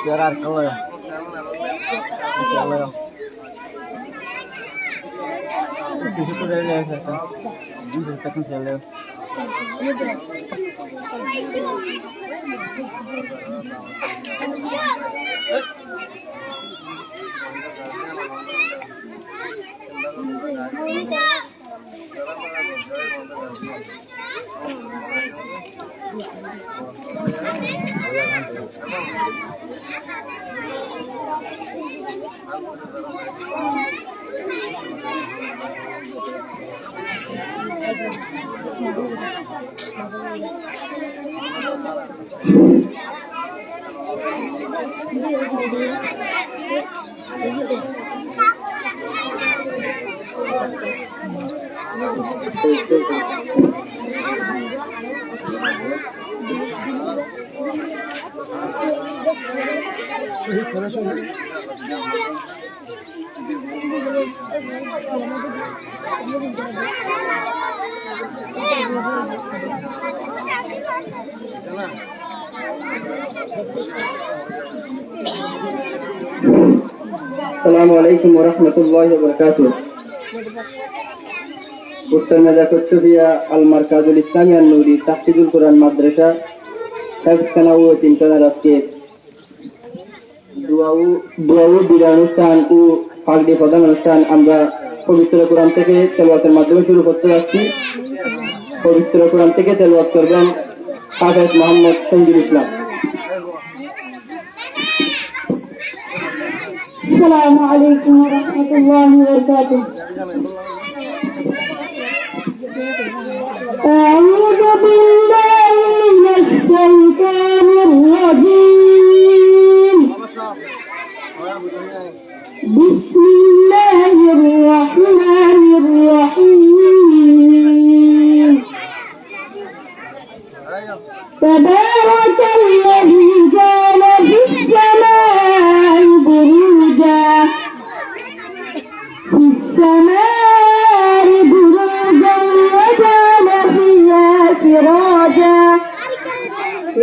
Gerar kalau ya. Kalau ya. Di situ dari ya saya. Di tekan saya. Assalamualaikum warahmatullahi wabarakatuh. उत्तर नजा कुट्टुबिया अल मरकाजुल इस्लामी नूरी तहसीजुल कुरान मदरसा हिफ्ज़ व चिंतनार आजके दुआऊ बिदाय অনুষ্ঠান ও পাগড়ি প্রদান অনুষ্ঠান আমরা পবিত্র কোরআন থেকে তেলাওয়াতের মাধ্যমে শুরু করতে যাচ্ছি। পবিত্র কোরআন থেকে তেলাওয়াত করবেন হাফেজ মোহাম্মদ সঞ্জুল ইসলাম। السلام عليكم ورحمة الله وبركاته. أعوذ بالله من الشيطان الرجيم. بسم الله الرحمن الرحيم. تبارك الذي جعل في السماء بروجا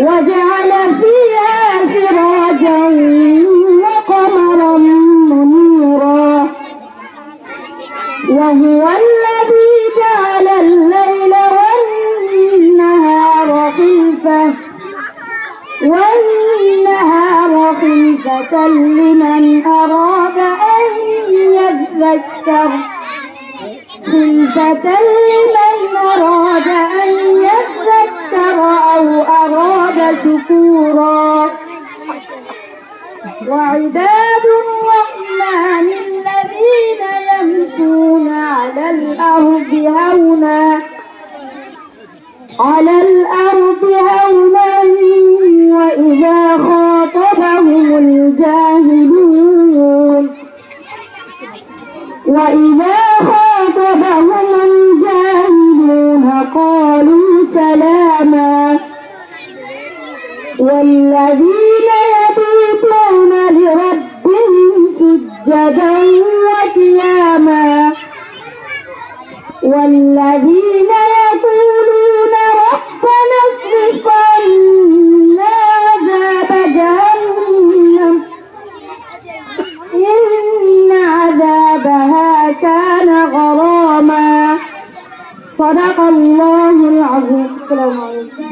وجعل فيها سراجا وقمرا منيرا وهو الذي جعل الليل والنهار خلفة لمن أراد أن يذكر أو أراد شكورا. وعباد الرحمن الذين يمشون على الأرض هونا وإذا خاطبهم الجاهلون قالوا سلاما. والذين يبيتون لربهم سجدا وقياما والذين يقولون ربنا اصرف عنا عذاب جهنم إن عذابها كان غراما صدق الله العظيم. السلام عليكم.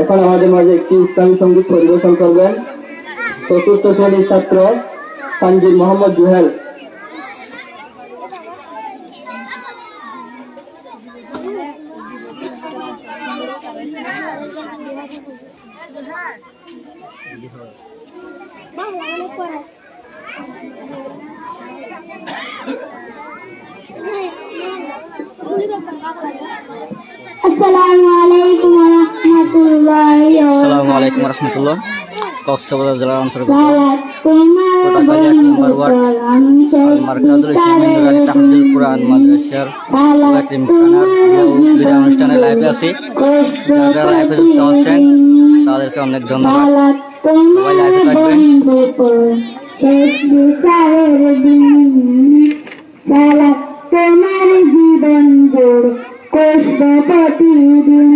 এখন আমাদের মাঝে একটি ইসলামী সঙ্গীত পরিবেশন করবেন চতুর্থ শ্রেণীর ছাত্র Tanzil Mohammad Juhel. Assalamualaikum warahmatullahi Assalamualaikum warahmatullah. Cox's Bazar জেলার অন্তর্গত মার্কাজুল ইসলাম ইন্দ্রানী তাহফিজুল কুরআন মাদ্রাসার এতিমখানার বিদায় অনুষ্ঠানে লাইভে আছি। যারা লাইভে যুক্ত হচ্ছেন তাদেরকে অনেক ধন্যবাদ। সবাই লাইভে থাকবেন। তোমার জীবন জোর কষবে প্রতিদিন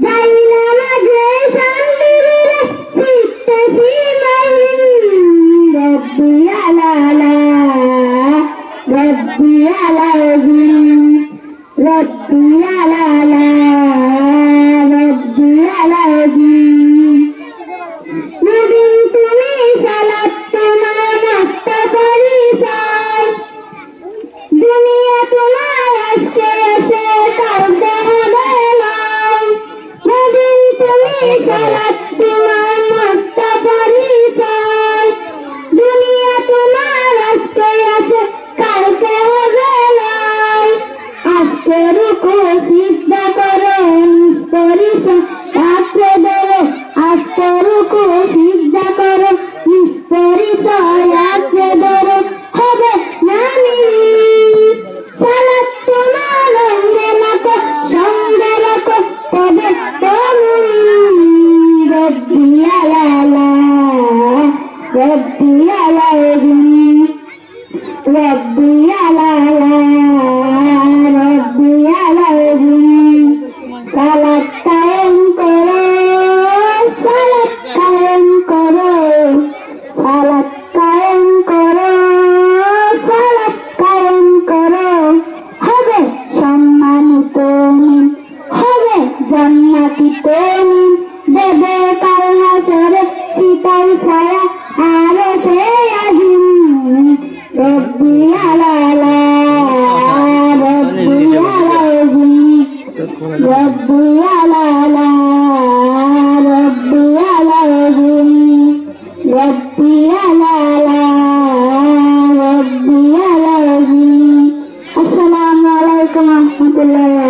যাই না মাঝে শান্তির শিখতেছি রব্বি আলালা রব্বি আলাউদ্দিন রব্বি আলালা রব্বি আলাউদ্দিন নবীন তুমি সালাত তোমার মস্ত পরিচয় দুনিয়া তোমার আসছে এসে কাউকে হবে নয় নবীন তুমি সালাত তোমার মস্ত পরিচয় দুনিয়া তোমার আসছে এসে কাউকে হবে নয় আজকে রুকু সিজদা করো নিজ পরিচয় রাত্রে বেড়ে আজকে রুকু সিজদা করো নিজ পরিচয় রাত্রে বেড়ে হবে নামি সালাত তোমার রঙে মতো সঙ্গে রাখো তবে তুমি রব্বি আলালা রব্বি আলাউদ্দিন রব্বি আলালা রব্বি আলাউদ্দিন সালাত কায়েম করো সালাত কায়েম করো সালাত কায়েম করো সালাত কায়েম করো হবে সম্মানিত মিন হবে জান্নাতি মিন দেবে কাল হাসরে শীতল ছায়া আরো সে আজিম রব্বি আলালা রব্বি আলাউদ্দিন রব্বি আলালা রব্বি আলাউদ্দিন রব্বি আলালা রব্বি আলাউদ্দিন। আসসালামু আলাইকুম ওয়া রাহমাতুল্লাহি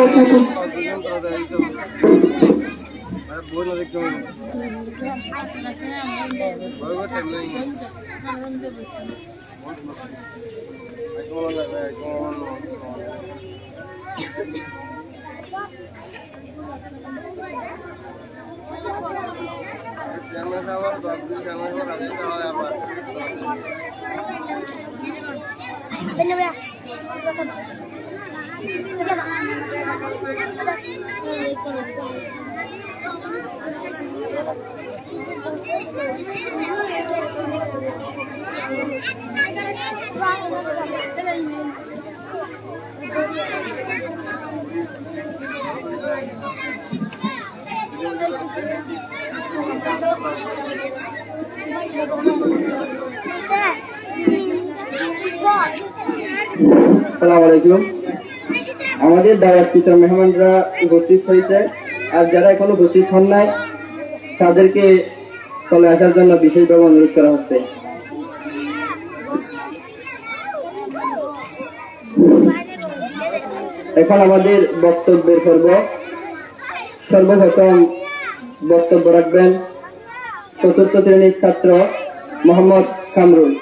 ওয়া আসসালামু আলাইকুম। আমাদের দাওয়াতকৃত মেহমানরা উপস্থিত হয়েছে, আর যারা এখনো উপস্থিত হন নাই তাদেরকে চলে আসার জন্য বিশেষভাবে অনুরোধ করা হচ্ছে। এখন আমাদের বক্তব্যের পর্ব। সর্বপ্রথম বক্তব্য রাখবেন চতুর্থ শ্রেণীর ছাত্র মোহাম্মদ কামরুল।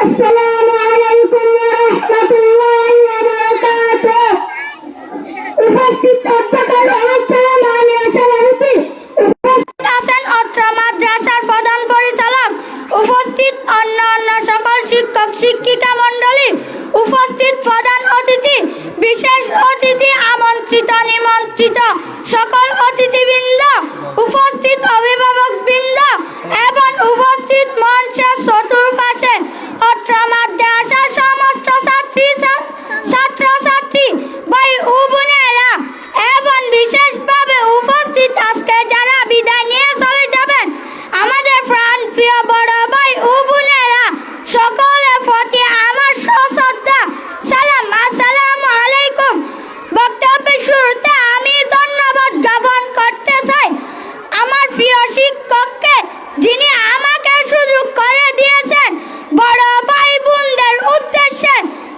আসসালামু আলাইকুম ওয়া রাহমাতুল্লাহি ওয়া বারাকাতুহু। উপস্থিত অধ্যক্ষের অনুষ্ঠানে মাননীয় সভাপতি, উপস্থিত আছেন অত্র মাদ্রাসার প্রধান পরিচালক, উপস্থিত অন্যান্য সকল শিক্ষক শিক্ষিকা মণ্ডলী, উপস্থিত প্রধান অতিথি, বিশেষ অতিথি, আমন্ত্রিত নিমন্ত্রিত সকল অতিথিবৃন্দ, উপস্থিত অভিভাবকবৃন্দ এবং উপস্থিত মঞ্চের চতুর্পাশে অত্র মাদ্রাসার সমস্ত ছাত্রছাত্রী ভাই ও বোনেরা এবং বিশেষভাবে উপস্থিত আজকে যারা বিদায় নিয়ে চলে যাবেন আমাদের প্রাণ প্রিয় বড় ভাই ও বোনেরা, সকলের প্রতি আমার সশ্রদ্ধা সালাম, আসসালামু আলাইকুম। বক্তব্যের শুরুতে আমি ধন্যবাদ জ্ঞাপন করতে চাই আমার প্রিয় শিক্ষককে, যিনি আমাকে সুযোগ করে দিয়েছেন বড় ভাই বোনদের উদ্দেশ্যে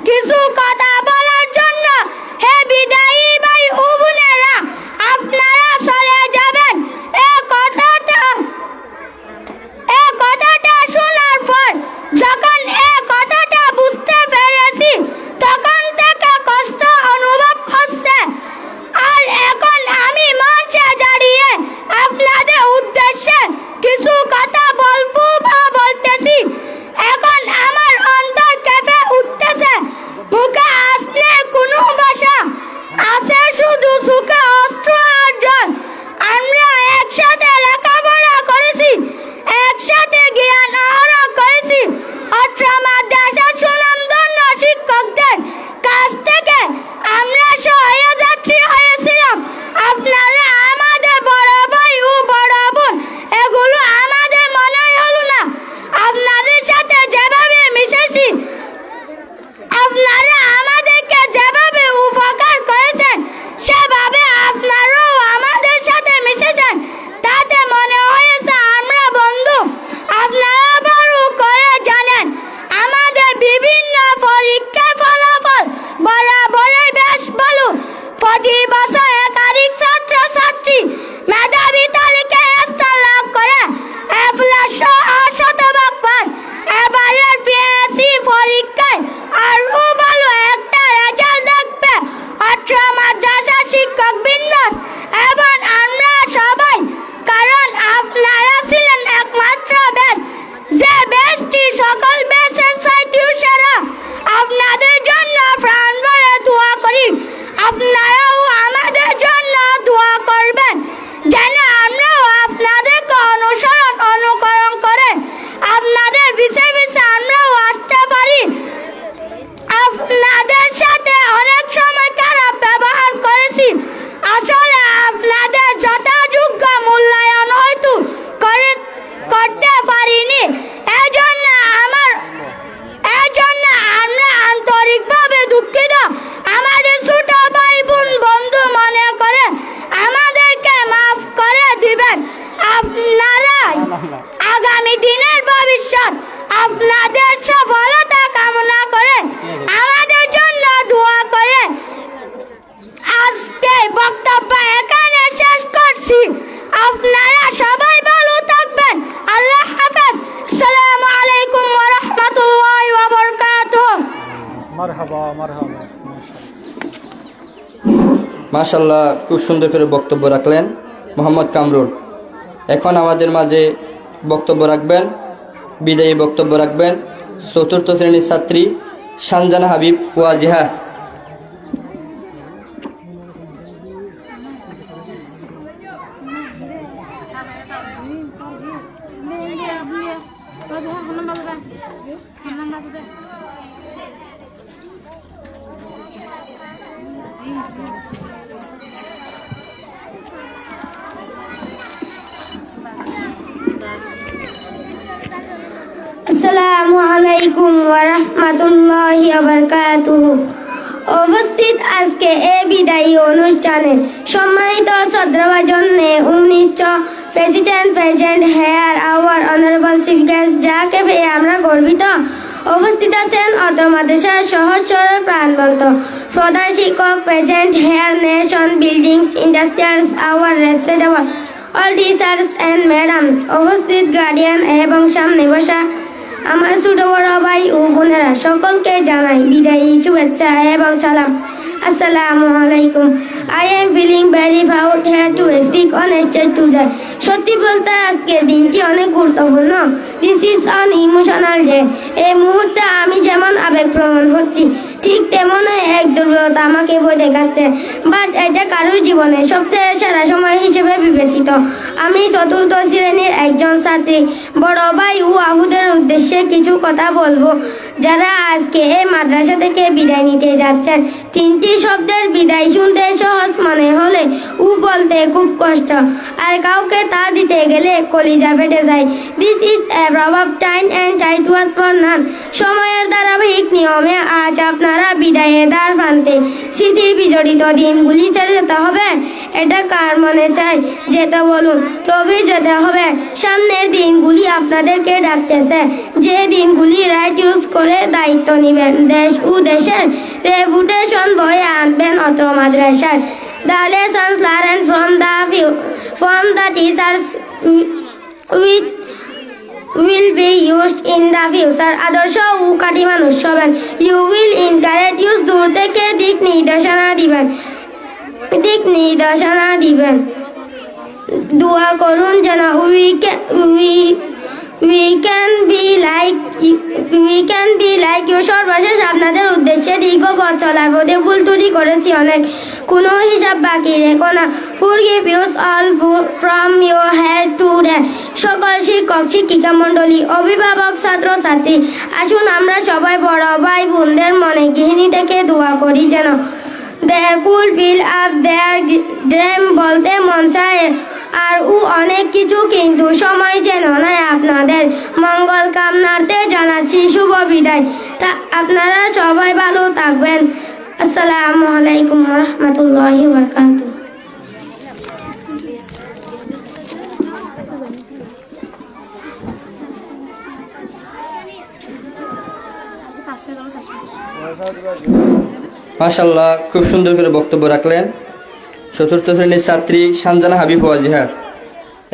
কিছু কথা বলার জন্য। হে বিদায়ী ভাই ও বোনেরা, আপনারা চলে যাবেন এই কথাটা শোনার পর যখন এই কথাটা বুঝতে পেরেছি তখন থেকে কষ্ট অনুভব হচ্ছে। আর এখন আমি মঞ্চে দাঁড়িয়ে আপনাদের উদ্দেশ্যে কিছু কথা বলবো বা বলতেছি। এখন আমার অন্তর কেঁপে উঠতেছে, মুখে আসলে কোনো ভাষা আছে, শুধু সুখে অস্ত্র আর জল। আমরা একসাথে লেখাপড়া করেছি, একসাথে জ্ঞান আহরণ করেছি। অত্র মাদ্রাসার সুনামধন্য শিক্ষকদের কাছ থেকে আমরা সহযাত্রী হয়েছিলাম। আপনারা আমাদের বড় ভাই ও বড় বোন, এগুলো আমাদের মনে হলো না। আপনাদের সাথে যেভাবে মিশেছি, আপনারা আমাদেরকে যেভাবে উপকার করেছেন, সেভাবে আপনারাও আমাদের সাথে মিশেছেন। তাতে মনে হয়েছে আমরা বন্ধু। আপনারা ভালো করে জানেন আমাদের বিভিন্ন পরীক্ষার ফলাফল বরাবরই বেশ ভালো। প্রতি বছর একাধিক ছাত্রছাত্রী মেধাবী তালিকায় স্থান লাভ করে A+ শতভাগ পাস। এবারের পিএসসি পরীক্ষায় আরো ভালো একটা রেজাল্ট দেখবে অত্র মাদ্রাসার শিক্ষকবৃন্দ এবং আমরা সবাই, কারণ আপনারা ছিলেন একমাত্র ব্যাচ, যে ব্যাচটি সকল ব্যাচের চাইতেও সেরা। আপনাদের জন্য প্রাণ ভরে দোয়া করি। আপনারাও আমাদের জন্য দোয়া করবেন যেন আমরাও আপনাদেরকে অনুকরণ করে আপনাদের পিছে পিছে আমরাও আসতে পারি। আপনাদের সাথে অনেক সময় খারাপ ব্যবহার করেছি, আসলে আপনাদের যথাযোগ্য মূল্যায়ন হয়তো করতে পারিনি। এজন্য আমরা আন্তরিকভাবে দুঃখিত। আমাদের ছোট ভাই বোন বন্ধু মনে করে আমাদেরকে মাফ করে দিবেন। আপনারা আগামী দিনের ভবিষ্যৎ আপনাদের সফলতা কামনা করে আমাদের জন্য দোয়া করে আজকে বক্তব্য এখানে শেষ করছি। আপনারা সবাই ভালো থাকবেন। আল্লাহ হাফেজ। মাশাআল্লাহ, খুব সুন্দর করে বক্তব্য রাখলেন মোহাম্মদ কামরুল। এখন আমাদের মাঝে বক্তব্য রাখবেন, বিদায়ী বক্তব্য রাখবেন চতুর্থ শ্রেণীর ছাত্রী সানজানা হাবিব ওয়াজিহা। আসসালামু আলাইকুম ওয়া রাহমাতুল্লাহি ওয়া বারাকাতুহু। উপস্থিত আজকে এই বিদায়ী অনুষ্ঠানে সম্মানিত শ্রদ্ধাভাজন 19 president present hair hour honourable chief guest, যাকে পেয়ে আমরা গর্বিত। উপস্থিত আছেন অত্র মাদ্রাসার সহজ সরল প্রাণবন্ত প্রধান শিক্ষক, present here nation buildings industrials our respectable all teachers and madams, উপস্থিত গার্ডিয়ান এবং সামনে বসা আমার ছোট বড় ভাই ও বোনেরা, সকলকে জানাই বিদায়ী শুভেচ্ছা এবং সালাম। আসসালামু আলাইকুম। I am feeling very proud here to speak on stage today. সত্যি বলতে আজকের দিনটি অনেক গুরুত্বপূর্ণ। This is an emotional day. এই মুহূর্তে আমি যেমন আবেগপ্রবণ হচ্ছি, ঠিক তেমনই এক দুর্বলতা আমাকে বই দেখাচ্ছে। বাট এটা কারোর জীবনে সবচেয়ে সেরা সময় হিসেবে বিবেচিত। আমি চতুর্থ শ্রেণীর একজন ছাত্রী। বড় ভাই ও আপুদের উদ্দেশ্যে কিছু কথা বলবো, যারা আজকে এই মাদ্রাসা থেকে বিদায় নিতে যাচ্ছেন। তিনটি শব্দের বিদায় শুনতে সহজ মনে হলে ও বলতে খুব কষ্ট, আর কাউকে তা দিতে গেলে কলিজা ফেটে যায়। This is a proverb time and tide wait for none. সময়ের ধারাবাহিক নিয়মে আজ আপনারা বিদায়ের দ্বার প্রান্তে। স্মৃতি বিজড়িত দিনগুলি ছেড়ে যেতে হবে, এটা কার মনে চায় যেতে বলুন, তবে যেতে হবে। সামনের দিনগুলি আপনাদেরকে ডাকতেছে, যে দিনগুলি রাইট ইউজ করে দায়িত্ব নেবেন, দেশ ও দেশের রেপুটেশন বয়ে আনবেন অত্র মাদ্রাসার। The lessons learned from the teachers will be used in the future. আদর্শ ও কাটি মানুষ হবেন। You will encourage use, দূর থেকে দিক নির্দেশনা দিবেন। দোয়া করুন যেন we can be like you. সর্বশেষ আপনাদের উদ্দেশ্যে দীর্ঘ পথ চলার পথে ভুল ত্রুটি করেছি অনেক, কোনো হিসাব বাকি রেখো না। Forgive us all from your head to the সকল শিক্ষক শিক্ষিকা মণ্ডলী, অভিভাবক, ছাত্র ছাত্রী, আসুন আমরা সবাই বড় ভাই বোনদের মনে গৃহিণী থেকে দোয়া করি যেন they could fill up their dream, বলতে মন চায় আর অনেক কিছু, কিন্তু সময় যেন নয়। আপনাদের মঙ্গল কামনার্থে জানাচ্ছি শুভ বিদায়। তা আপনারা সবাই ভালো থাকবেন। আসসালামু আলাইকুম ওয়া রাহমাতুল্লাহি ওয়া বারাকাতুহু। মাশাআল্লাহ, খুব সুন্দর করে বক্তব্য রাখলেন চতুর্থ শ্রেণীর ছাত্রী সানজানা হাবিব ওয়াজিহা।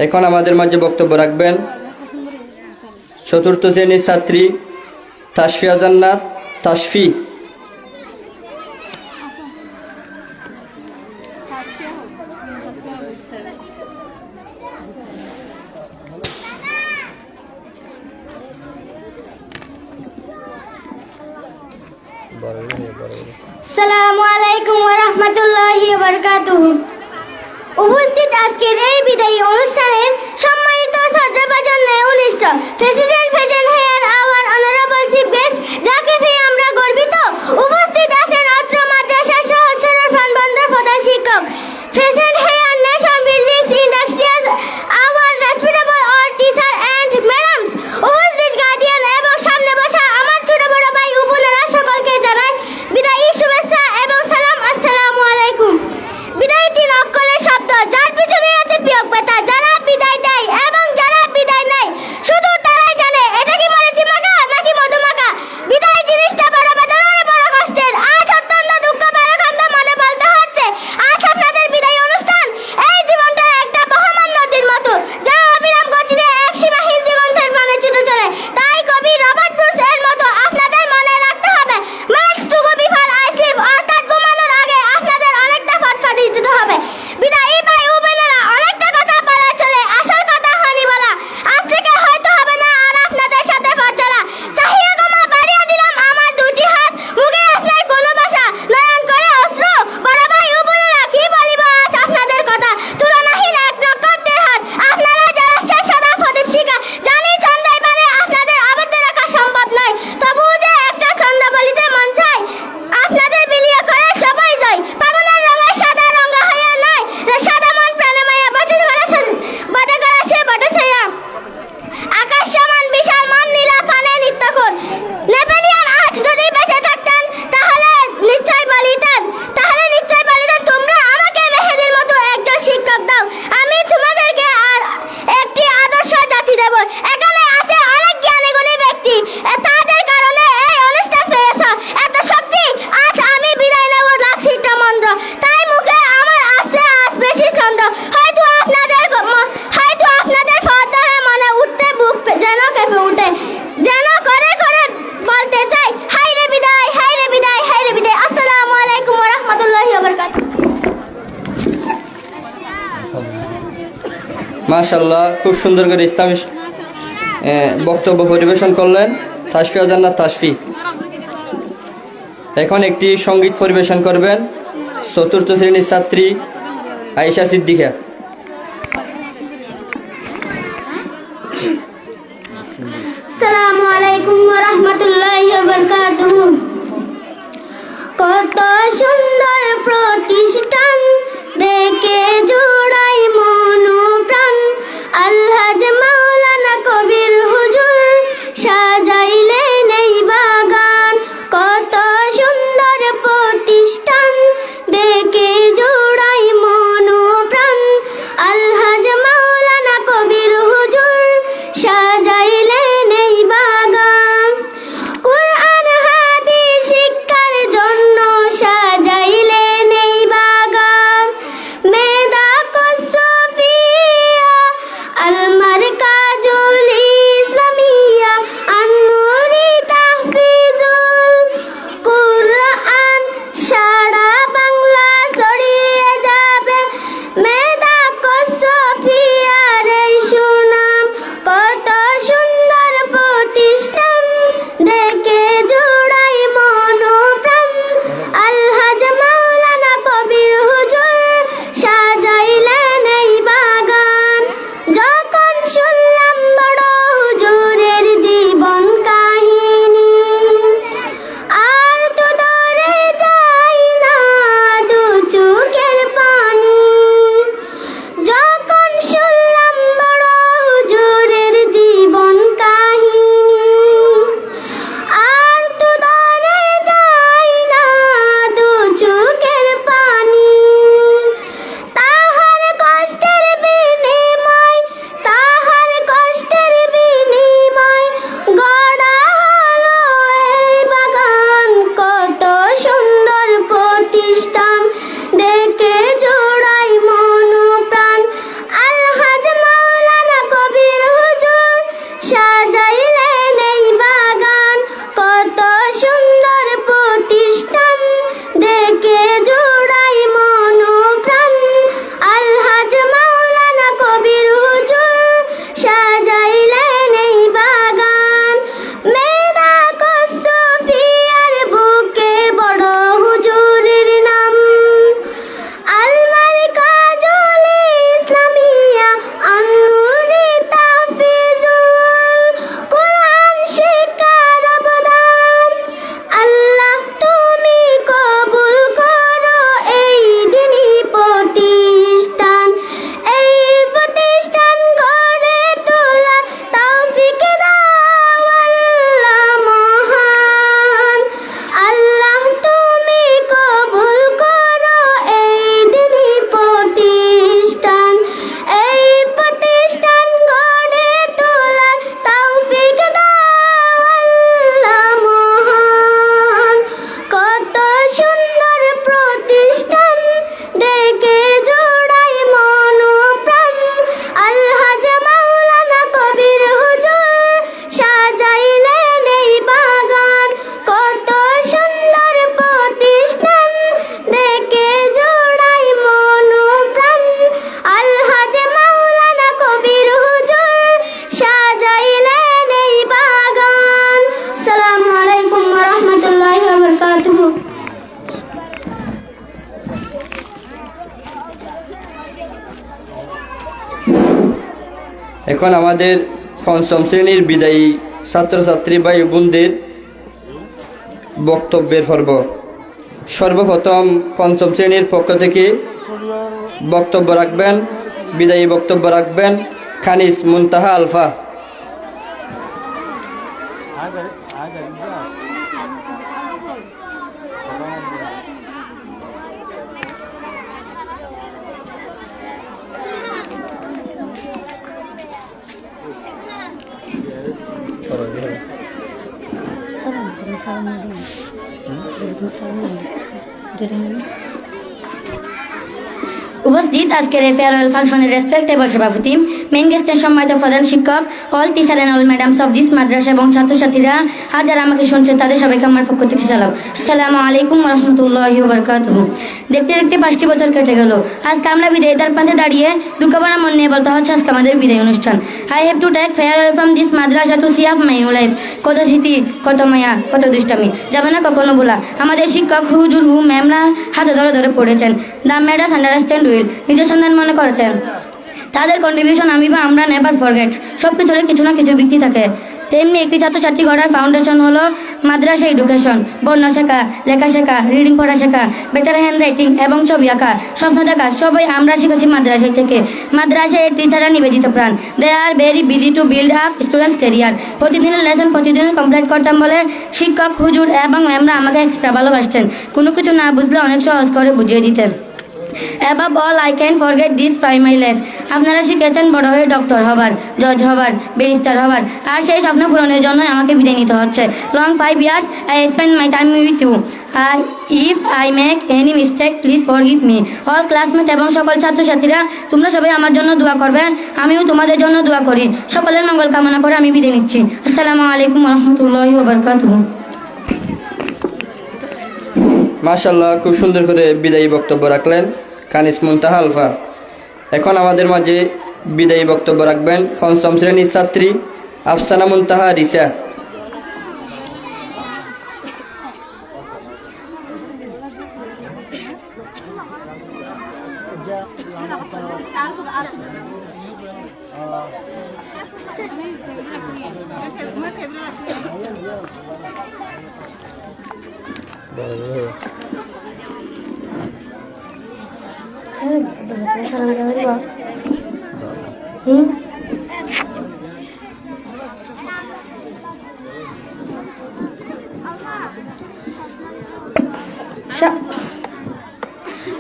এখন আমাদের মাঝে বক্তব্য রাখবেন চতুর্থ শ্রেণীর ছাত্রী তাসফিয়া জান্নাত তাসফি। আসসালামু আলাইকুম ওয়া রাহমাতুল্লাহি ওয়া বারাকাতুহু। উপস্থিত আজকের এই বিদায়ী অনুষ্ঠানের সম্মানিত শ্রদ্ধাভাজন 19 president present hair hour honourable chief guest, যাকে পেয়ে আমরা গর্বিত। উপস্থিত আছেন অত্র মাদ্রাসার সহজ সরল প্রাণবন্ত প্রধান শিক্ষক, present here nation buildings industrials our respectable all teacher and madams, উপস্থিত গার্ডিয়ান এবং সামনে বসা আমার ছোট বড় ভাই ও বোনেরা, সকলকে জানাই বিদায়ী শুভেচ্ছা এবং সালাম। আসসালামু আলাইকুম। বিদায়ী 3 অক্ষরের শব্দ, যার পিছনে আছে বিয়োগ ব্যথা। যারা বিদায় মাশাআল্লাহ, খুব সুন্দর করে ইসলামী বক্তব্য পরিবেশন করলেন তাশফিয়া জান্নাত তাশফি। এখন একটি সঙ্গীত পরিবেশন করবেন চতুর্থ শ্রেণীর ছাত্রী আয়েশা সিদ্দিকা। আসসালামু আলাইকুম ওয়া রাহমাতুল্লাহি ওয়া বারাকাতুহু। কত সুন্দর প্রতিষ্ঠান দেখে জোড়াই মন প্রাণ, আলহাজ মাওলানা কবির হুজুর সাজাইলেন এই বাগান। কত সুন্দর প্রতিষ্ঠান দেখে জোড়াই মন প্রাণ, আলহাজ মাওলানা কবির হুজুর সাজাইলেন এই বাগান। কুরআন হাদিস শিক্ষার জন্য সাজাইলেন এই বাগান। মেধা কসফিয়া আল মারকাজুল ইসলামিয়া আন-নুরি তাহফিজুল কুরআন সারা বাংলা ছড়িয়ে যাবে। মেধা কসফিয়ার এই সুনাম, কত সুন্দর প্রতিষ্ঠান দেখে জোড়াই মন প্রাণ, আলহাজ মাওলানা কবির হুজুর সাজাইলেন এই বাগান। যখন শুনলাম বড় হুজুরের জীবন কাহিনী, আর তো ধরে যাই না দু চোখের পানি। যখন শুনলাম বড় হুজুরের জীবন কাহিনী, আর তো ধরে যাই না দু চোখের পানি। তাহার কষ্টের বিনিময়, তাহার কষ্টের বিনিময় গড়া হলো এই বাগান। কত সুন্দর প্রতিষ্ঠান দেখে জোড়াই মন প্রাণ, আলহাজ মাওলানা কবির হুজুর সাজাইলেন এই বাগান। কত সুন্দর প্রতিষ্ঠান দেখে জোড়াই মন প্রাণ, আলহাজ মাওলানা কবির হুজুর সাজাইলেন এই বাগান। মেধা কসফিয়ার বুকে বড় হুজুরের নাম, আল মারকাজুল ইসলামিয়া আন-নুরি তাহফিজুল কুরআন শিক্ষার অবদান। আল্লাহ তুমি কবুল করো এই দিনী প্রতিষ্ঠান। এই প্রতিষ্ঠান গড়ে তোলার তৌফিক দাও আল্লাহ মহান। আল্লাহ তুমি কবুল করো এই দিনী প্রতিষ্ঠান। এই প্রতিষ্ঠান গড়ে তোলার তৌফিক দাও আল্লাহ মহান। কত সুন্দর প্রতিষ্ঠান দেখে জোড়াই মন প্রাণ, আলহাজ মাওলানা কবির হুজুর সাজাইলেন এই বাগান। কত সুন্দর প্রতিষ্ঠান দেখে জোড়াই মন প্রাণ, আলহাজ মাওলানা কবির হুজুর সাজাইলেন এই বাগান। আসসালামু আলাইকুম ওয়া রাহমাতুল্লাহি ওয়া বারাকাতুহু। এখন আমাদের পঞ্চম শ্রেণীর বিদায়ী ছাত্রছাত্রী ভাই বোনদের বক্তব্যের পর্ব। সর্বপ্রথম পঞ্চম শ্রেণীর পক্ষ থেকে বক্তব্য রাখবেন, বিদায়ী বক্তব্য রাখবেন খানিস মুনতাহা আলফা। উপস্থিত আজকের এই ফেয়ারওয়েল ফাংশনের রেসপেক্টেবল সভাপতি, মেইন গেস্টের সম্মানিত প্রধান শিক্ষক all teacher and all madams of this madrasa এবং ছাত্রছাত্রীরা আর যারা আমাকে শুনছেন তাদের সবাইকে আমার পক্ষ থেকে সালাম। আসসালামু আলাইকুম রহমতুল্লাহি ওয়া বারাকাতুহু। দেখতে দেখতে 5টি বছর কেটে গেল। আজকে আমরা বিদায় দ্বার প্রান্তে দাঁড়িয়ে দুঃখভরা মন নিয়ে বলতে হচ্ছে আজকে আমাদের বিদায় অনুষ্ঠান। I have to take farewell from this madrasa to sea of my new life. কত স্মৃতি, কত মায়া, কত দুষ্টামি যাবে না কখনো বলা। আমাদের শিক্ষক হুজুর ম্যামরা হাতে ধরে ধরে পড়েছেন। দ্য ম্যাডার্স আন্ডারস্ট্যান্ড উইল, নিজের সন্ধান মনে করেছেন। তাদের কন্ট্রিবিউশন আমি বা আমরা নেভার ফরগেট। সব কিছুরে কিছু না কিছু ব্যক্তি থাকে। তেমনি একটি ছাত্রছাত্রী গড়ার ফাউন্ডেশন হলো মাদ্রাসা এডুকেশন। বর্ণ শেখা, লেখা শেখা, রিডিং পড়া শেখা, বেটার হ্যান্ড রাইটিং এবং ছবি আঁকা, স্বপ্ন দেখা সবই আমরা শিখেছি মাদ্রাসায় থেকে। মাদ্রাসায় টিচাররা নিবেদিত প্রাণ। They are very busy to build up students career. প্রতিদিনের লেসন প্রতিদিন কমপ্লিট করতাম বলে শিক্ষক হুজুর এবং ম্যামরা আমাকে এক্সট্রা ভালোবাসতেন। কোনো কিছু না বুঝলে অনেক সহজ করে বুঝিয়ে দিতেন। Above all, I can't forget this primary life. আপনারা শিখেছেন বড় হয়ে ডক্টর হবার, জজ হবার, ব্যারিস্টার হবার, আর সেই স্বপ্ন পূরণের জন্য আমাকে বিদায় নিতে হচ্ছে। Long 5 years I spent my time with you. If I make any mistake, please forgive me. All classmates এবং সকল ছাত্রছাত্রীরা তোমরা সবাই আমার জন্য দোয়া করবে, আমিও তোমাদের জন্য দোয়া করি। সকলের মঙ্গল কামনা করে আমি বিদায় নিচ্ছি। আসসালামু আলাইকুম রহমতুল্লাহি ওয়া বারাকাতুহু। মাশাআল্লাহ, খুব সুন্দর করে বিদায়ী বক্তব্য রাখলেন কানিস মুনতাহা আলফা। এখন আমাদের মাঝে বিদায়ী বক্তব্য রাখবেন পঞ্চম শ্রেণীর ছাত্রী আফসানা মুনতাহা রিসা।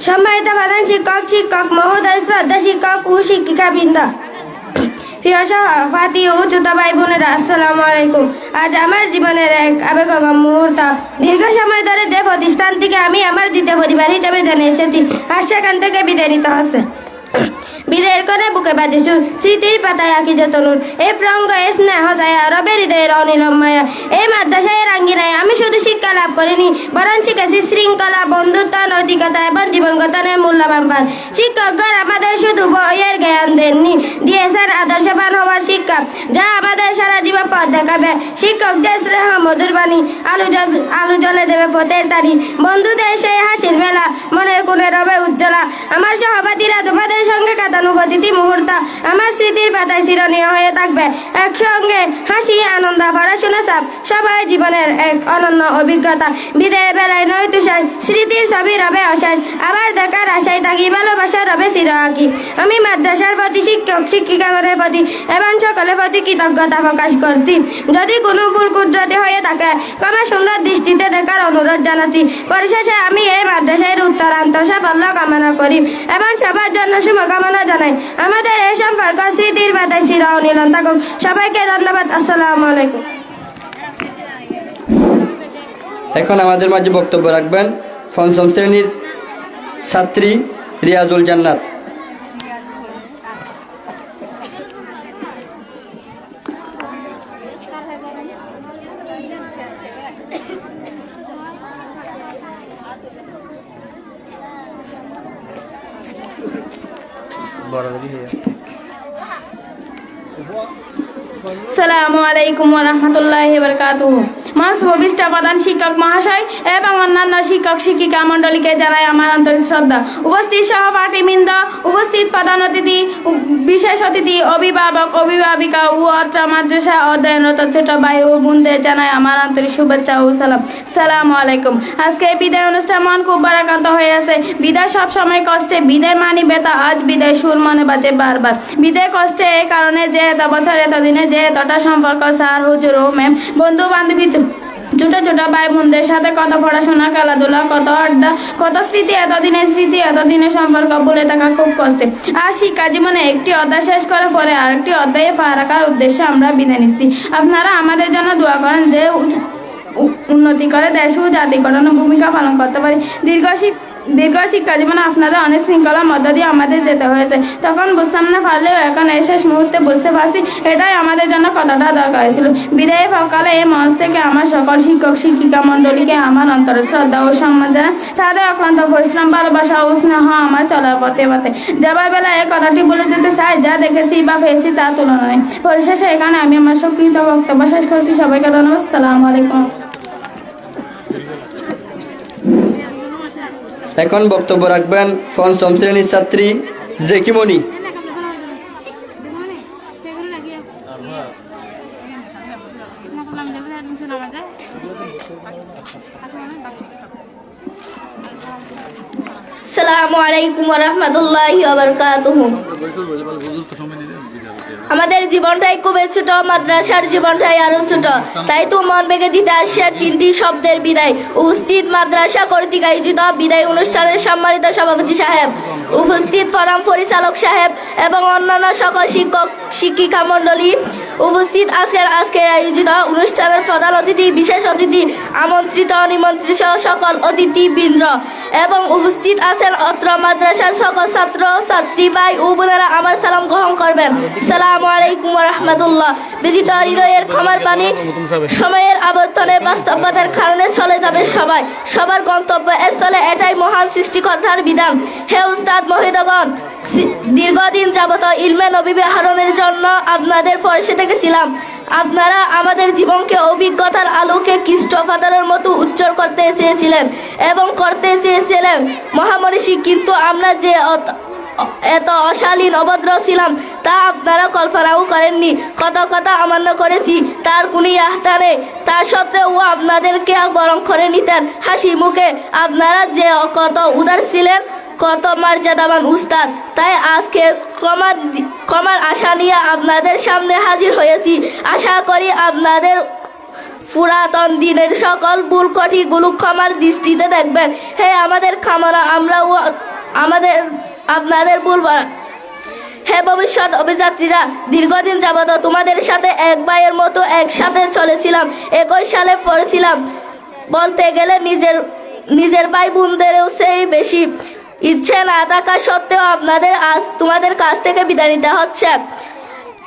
সম্মানিত প্রধান শিক্ষক, শিক্ষক মহোদয়, শ্রদ্ধা শিক্ষক ও শিক্ষিকাবৃন্দ, প্রিয় সহপাঠী ও ছোট ভাই বোনেরা, আসসালামু আলাইকুম। আজ আমার জীবনের এক আবেগগম মুহূর্ত। দীর্ঘ সময় ধরে যে প্রতিষ্ঠান থেকে আমি আমার দ্বিতীয় পরিবার হিসেবে জেনে এসেছি, আজ সেখান থেকে বিদায় নিতে হচ্ছে। বিদায়ের করে বুকে বাজে সুর, স্মৃতির পাতায় আঁকি যত নূর। এই প্রঙ্গ, এই স্নেহ ছায়া, রবের হৃদয়ের অনিলম মায়া। এই মাদ্রাসায় আঙ্গিনায় আমি শুধু শিক্ষা লাভ করিনি, বরং শিখেছি শৃঙ্খলা, বন্ধুত্ব, নৈতিকতা এবং জীবন গঠনের মূল্যবান পাঠ। শিক্ষকগণ আমাদের শুধু বইয়ের জ্ঞান দেননি, দিয়েছেন আদর্শবান হওয়ার শিক্ষা, যা আমাদের সারা জীবন পথ দেখাবে। শিক্ষকদের স্নেহ মধুর বাণী আলু জ্বলে দেবে পথের টানি। বন্ধুদের সেই হাসির মেলা, মনের কোণে রবে উজ্জ্বলা। আমার সহপাঠীরা তোমাদের সঙ্গে কাটানো প্রতিটি মুহূর্ত আমার স্মৃতির পাতায় চিরনীয় হয়ে থাকবে। একসঙ্গে হাসি, আনন্দ, পড়াশোনা, চাপ, সবাই জীবনের এক অনন্য অভিজ্ঞতা। বিদায়ের বেলায় নয় তুষার, স্মৃতির ছবি রবে অশেষ। আবার দেখার আশায় থাকি, ভালোবাসা রবে চির আঁকি। আমি মাদ্রাসার প্রতি, শিক্ষক শিক্ষিকাগণের প্রতি এবং সকলের প্রতি কৃতজ্ঞতা প্রকাশ করছি। যদি কোনো ভুল কুদরতি হয়ে থাকে, ক্ষমা সুন্দর দৃষ্টিতে দেখার অনুরোধ জানাচ্ছি। পরিশেষে আমি এই মাদ্রাসার উত্তরান্ত সাফল্য কামনা করি এবং সবার জন্য শুভকামনা জানাই। আমাদের এই সম্পর্ক স্মৃতির পাতায় চির অনিলন থাকুক। সবাইকে ধন্যবাদ। আসসালামু আলাইকুম। এখন আমাদের মাঝে বক্তব্য রাখবেন পঞ্চম শ্রেণীর ছাত্রী রিয়াজুল জান্নাত। আসসালামু আলাইকুম ওয়া রাহমাতুল্লাহি ওয়া বারাকাতুহু। মাসুবিষ্টা প্রধান শিক্ষক মহাশয় এবং অন্যান্য শিক্ষক শিক্ষিকা মণ্ডলীকে জানাই আমার আন্তরিক শ্রদ্ধা। উপস্থিত সহপাঠীবৃন্দ, উপস্থিত প্রধান অতিথি, বিশেষ অতিথি, অভিভাবক, অভিভাবিকা ও অত্র মাদ্রাসা অধ্যয়নরত ছোট ভাই ও বোনদের জানাই আমার আন্তরিক শুভেচ্ছা ও সালাম। আসসালামু আলাইকুম। আজকে এই বিদায় অনুষ্ঠান মন খুব ভারাক্রান্ত হয়ে আছে। বিদায় সব সময় কষ্টে, বিদায় মানি ব্যথা, আজ বিদায় সুর মনে বাজে বারবার। বিদায় কষ্টে এই কারণে যে এত বছর এতদিনে যে এতটা সম্পর্ক স্যার হুজুর ও ম্যাম, বন্ধু বান্ধবী, ছোট ছোট ভাই বোনদের সাথে কত পড়াশোনা, খেলাধুলা, কত আড্ডা, কত স্মৃতি, এতদিনের সম্পর্ক বলে থাকা খুব কষ্টে। আর শিক্ষা জীবনে একটি অধ্যায় শেষ করে পরে আরেকটি অধ্যায়ে পা রাখার উদ্দেশ্যে আমরা বিদায় নিচ্ছি। আপনারা আমাদের জন্য দোয়া করেন যে উন্নতি করে দেশ ও জাতি গঠনে ভূমিকা পালন করতে পারি। দীর্ঘ শিক্ষা জীবনে আপনাদের অনেক শৃঙ্খলার মধ্য দিয়ে আমাদের যেতে হয়েছে। তখন বুঝতাম না পারলেও এখন এই শেষ মুহূর্তে বুঝতে পারছি এটাই আমাদের জন্য কতটা দরকার ছিল। বিদায়ী সকালে এই মঞ্চ থেকে আমার সকল শিক্ষক শিক্ষিকা মণ্ডলীকে আমার অন্তরে শ্রদ্ধা ও সম্মান জানাই। তাদের অক্লান্ত পরিশ্রম, ভালোবাসা ও স্নেহ আমার চলার পথে পথে যাবার বেলা এই কথাটি বলে যেতে চাই, যা দেখেছি বা পেয়েছি তা তুলনা নেই। পরিশেষে এখানে আমি আমার সংক্ষিপ্ত বক্তব্য শেষ করছি। সবাইকে ধন্যবাদ। আসসালামু আলাইকুম। এখন বক্তব্য রাখবেন পঞ্চম শ্রেণীর ছাত্রী জেকিমণি। আসসালামু আলাইকুম ওয়া রাহমাতুল্লাহি ওয়া বারাকাতুহু। আমাদের জীবনটাই খুবই ছোট, মাদ্রাসার জীবনটাই আরো ছোট, তাই তো মন ভেঙে দিতে আসছে তিনটি শব্দের বিদায়। উপস্থিত মাদ্রাসা কর্তৃক আয়োজিত বিদায় অনুষ্ঠানের সম্মানিত সভাপতি সাহেব, উপস্থিত প্রধান পরিচালক সাহেব এবং অন্যান্য সকল শিক্ষক শিক্ষিকা মণ্ডলী, উপস্থিত আজকের আয়োজিত অনুষ্ঠানের প্রধান অতিথি, বিশেষ অতিথি, আমন্ত্রিত নিমন্ত্রিত সকল অতিথিবৃন্দ এবং উপস্থিত আছেন অত্র মাদ্রাসার সকল ছাত্র ছাত্রী ভাই ও বোনেরা, আমার সালাম গ্রহণ করবেন। আসসালামু আলাইকুম ওয়া রাহমাতুল্লাহ। বিদিত হৃদয়ের ক্ষমার পানি, সময়ের আবর্তনে বাস্তবতার কারণে চলে যাবে সবাই, সবার গন্তব্য স্থলে এটাই মহান সৃষ্টিকর্তার বিধান। হে উস্তাদ মহিদগণ, দীর্ঘদিন যাবত ইলমে নবী আহরণের জন্য আপনাদের পরিষে থেকেছিলাম। আপনারা আমাদের জীবনকে অভিজ্ঞতার আলোকে কৃষ্ট পাথরের মতো উজ্জ্বল করতে চেয়েছিলেন এবং করতে চেয়েছিলেন মহামনীষী, কিন্তু আমরা যে এত অশালীন অভদ্র ছিলাম তা আপনারা কল্পনাও করেননি। কত কথা অমান্য করেছি, তার কোনো আহ্তা নেই, তা সত্ত্বেও আপনাদেরকে বরং করে নিতেন হাসি মুখে। আপনারা যে কত উদার ছিলেন, কত মর্যাদাবান উস্তাদ। তাই আজকে ক্ষমার আশা নিয়ে আপনাদের সামনে হাজির হয়েছি। আশা করি আপনাদের পুরাতন দিনের সকল ভুল ত্রুটিগুলো ক্ষমার দৃষ্টিতে দেখবেন। হে আমাদের কামনা, আমরাও আপনাদের ভুল। হে ভবিষ্যৎ অভিযাত্রীরা, দীর্ঘদিন যাবত তোমাদের সাথে এক ভাইয়ের মতো একসাথে চলেছিলাম, একই সালে পড়েছিলাম। বলতে গেলে নিজের ভাই বোনদেরও সেই বেশি। ইচ্ছে না থাকা সত্ত্বেও তোমাদের কাছ থেকে বিদায় নিতে হচ্ছে।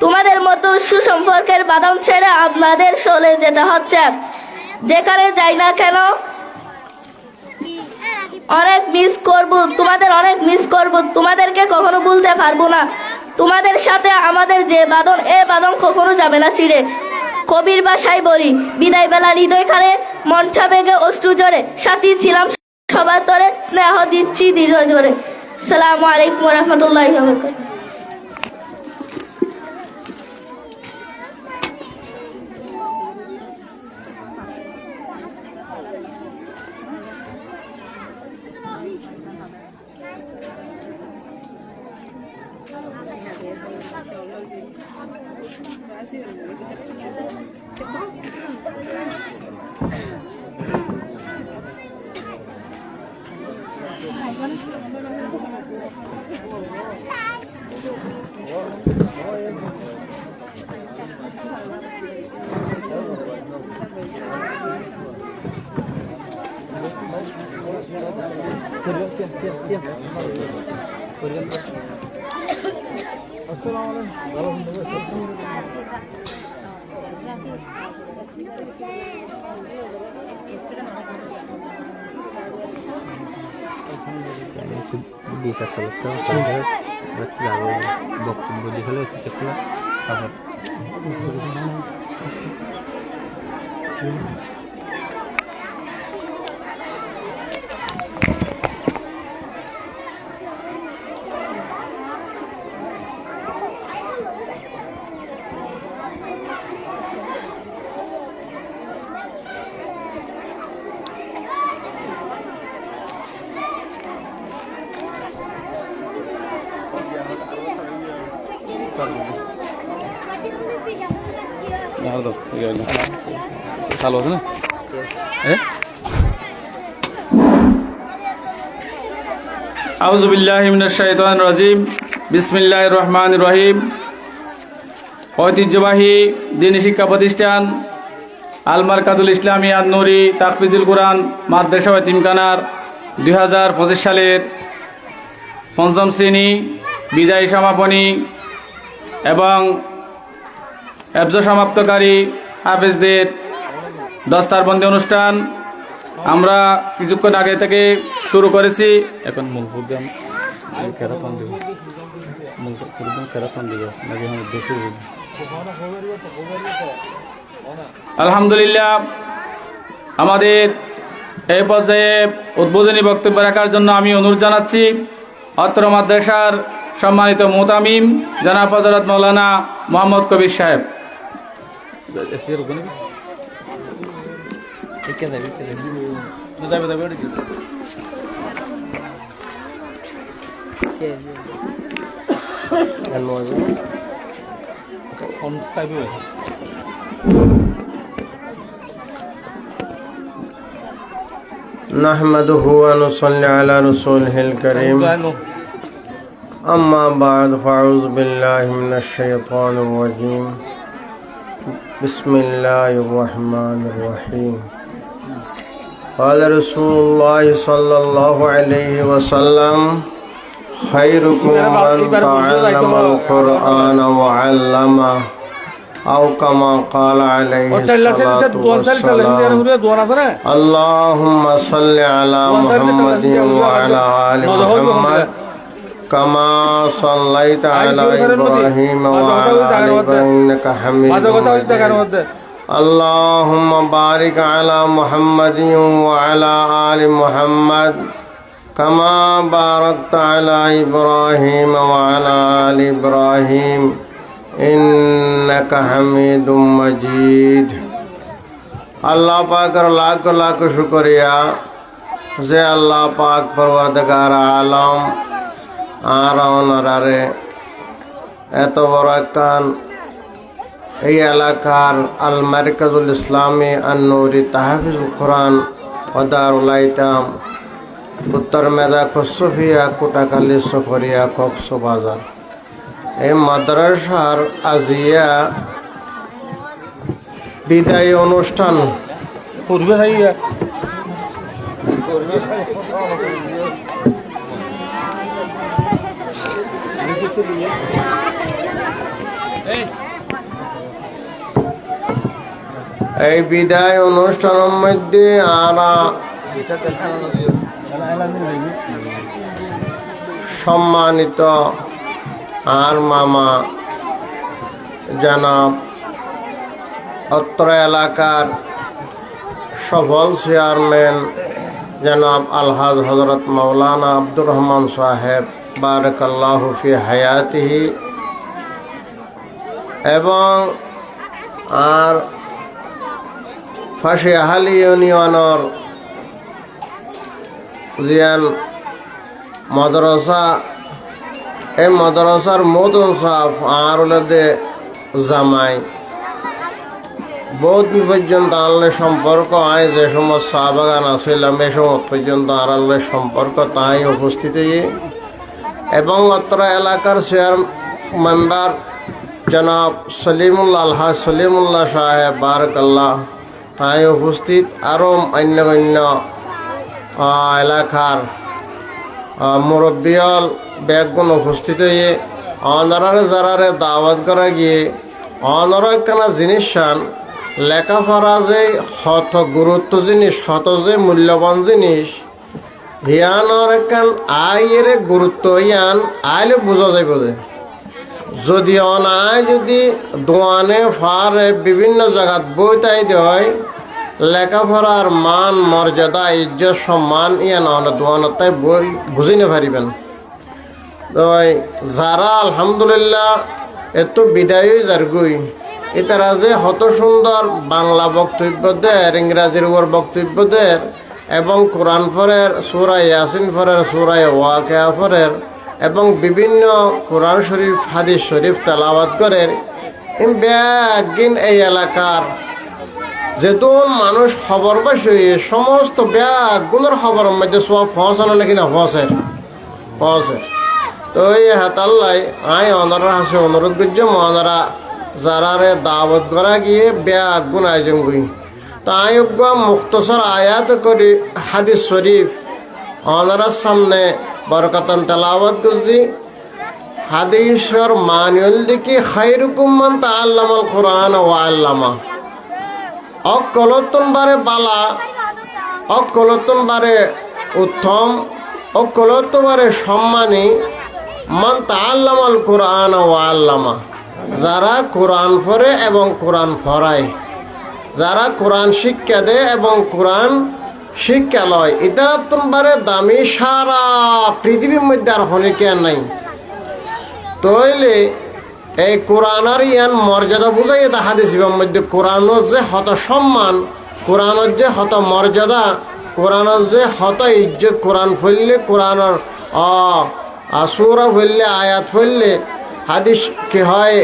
তোমাদের মতো সুসম্পর্কের বাঁধন ছেড়ে আপনাদের চলে যেতে হচ্ছে। যেখানে যাই না কেন অনেক মিস করব, অনেক মিস করব। তোমাদেরকে কখনো ভুলতে পারবো না। তোমাদের সাথে আমাদের যে বাঁধন, এ বাঁধন কখনো যাবে না ছিঁড়ে। কবির ভাষায় বলি, বিদায় বেলা হৃদয় কারে, মনটা বেগে অশ্রু জোরে, সাথী ছিলাম সবার তরে, স্নেহ দিচ্ছি দীর্ঘ ধরে। আসসালামু আলাইকুম ওয়া রাহমাতুল্লাহি ওয়া বারাকাতুহু। bisa selesai berarti lalu boktum di halo itu pula apa চালু আছে না আউযু বিল্লাহি মিনাশ শাইতানির রাজিম বিসমিল্লাহির রহমানির রহিম। ঐতিহ্যবাহী দ্বীনি শিক্ষা প্রতিষ্ঠান আল মারকাজুল ইসলামী আন-নূরি তাহফিজুল কুরআন মাদ্রাসা ও এতিমখানার 2025 সালের পঞ্চম শ্রেণী বিদায়ী সমাপনী এবং এফজ সমাপ্তকারী হাফেজদের দস্তারবন্দি অনুষ্ঠান আমরা কিছুক্ষণ আগে থেকে শুরু করেছি। এখন মূল প্রোগ্রাম কেরাতন দিব, মূল প্রোগ্রাম কেরাতন দিব নাকি বেশি। আলহামদুলিল্লাহ, আমাদের এই পর্যায়ে উদ্বোধনী বক্তব্য রাখার জন্য আমি অনুরোধ জানাচ্ছি অত্র মাদ্রাসার সম্মানিত মুতামিম জনাব হযরত মাওলানা মোহাম্মদ কবির সাহেব। نحمده ونصلي على رسوله الكريم أما بعد فأعوذ بالله من الشيطان الرجيم بسم الله الرحمن الرحيم قال رسول الله صلى الله عليه وسلم خيركم من تعلم القرآن وعلمه أو كما قال عليه الصلاة والسلام اللهم صل على محمد وعلى آل محمد كما صليت على إبراهيم وعلى آل إبراهيم إنك حميد مجيد اللهم بارك على محمد وعلى آل محمد كما باركت على إبراهيم وعلى آل إبراهيم إنك حميد مجيد আল্লাহ পাকের লাখ লাখ শুকরিয়া যে আল্লাহ পাক পরওয়ারদিগার আলম আর ওনারে এত বড় একখান এই এলাকার আল মারকাজুল ইসলামী আন-নূরি তাহফিজুল কোরআন ও দারুল আইতাম উত্তর মেদা কসফিয়া কোটাকালী সফরিয়া কক্সবাজার এই মাদ্রাসার আজিয়া বিদায়ী অনুষ্ঠান এই বিদায় অনুষ্ঠানের মধ্যে আরা সম্মানিত আর মামা জনাব অত্র এলাকার সফল চেয়ারম্যান জনাব আলহাজ হজরত মাওলানা আব্দুর রহমান সাহেব বারাকাল্লাহু ফি হায়াতিহি এবং আর ফাঁসি আহালি ইউনিয়নের জিয়ান মাদ্রাসা এই মাদ্রাসার মদন সাফ আর ওলাদে জামাই বহুত পর্যন্ত আল্লাহ সম্পর্ক আয় যে সময় চা বাগান আসছিলাম এ সময় পর্যন্ত আর আল্লাহ সম্পর্ক তাই উপস্থিত এবং অত্র এলাকার চেয়ার মেম্বার জনাব সলিমুল্লাহ আলহাজ সলিমুল্লাহ সাহেব বারাকাল্লাহ তাই উপস্থিত আরও অন্য অন্য এলাকার মুরব্বিয়াল ব্যাগগুণ উপস্থিত হয়ে অনারারে যারারে দাওয়াত করা গিয়ে অনারা একখানা জিনিস চান লেখাপড়া যে হত গুরুত্ব জিনিস হত যে মূল্যবান জিনিস হিয়ানোর একখান আয়ের গুরুত্ব ইয়ান আইলে বোঝা যাইব যে যদি অনায় যদি দোয়ানে ফারে বিভিন্ন জায়গাত বই তাই দেয় লেখাপড়ার মান মর্যাদা ইজ্জত সম্মান ইয়ান দোয়ানত তাই বই বুঝি না পারিবেন তো যারা আলহামদুলিল্লাহ এত বিদায়ী যারগুই এতারা যে হত সুন্দর বাংলা বক্তব্য দের ইংরাজির উপর বক্তব্য দের এবং কোরআন ফরের সূরা ইয়াসিন ফরের সূরা ওয়াকিয়া ফরের এবং বিভিন্ন কোরআন শরীফ হাদিস শরীফ তেলাওয়াত করে ব্যাগিন এই এলাকার যেতুন মানুষ খবর পাইছে সমস্ত ব্যাগুনের খবরের মধ্যে সব ফসানো নাকি না ফসের তো এই হাতাল্লাই আই অনারা আছে অনুরোধ করছে মনারা যারারে দাওয়াত করা গিয়ে ব্যাগুন আয়োজন করি তাই মুক্তসর আয়াত করি হাদিস শরীফ ওনারার সামনে বরকতন তেলাওয়াত করছি হাদিসর মানিউল দিকে খায়রুকুম মান তাআল্লামাল কুরআন ওয়া আল্লামা অকলতন বারে বালা অকলতন বারে উত্তম অকলতন বারে সম্মানী মান তাআল্লামাল কুরআন ওয়া আল্লামা যারা কোরআন পড়ে এবং কোরআন পড়ায় যারা কোরআন শিক্ষা দেয় এবং কোরআন শিক্ষা লয় ইতারাতুন বারে দামি সারা পৃথিবীর মধ্যে আর হনিকে নাই তইলে এই কোরআন আর ইয়ান মর্যাদা বুঝাই এটা হাদিসের মধ্যে কোরআনের যে হত সম্মান কোরআনের যে হত মর্যাদা কোরআনের যে হত ইজ্জত কোরআন ফেললে কোরআনের সূরা ফেললে আয়াত ফেললে হাদিস কি হয়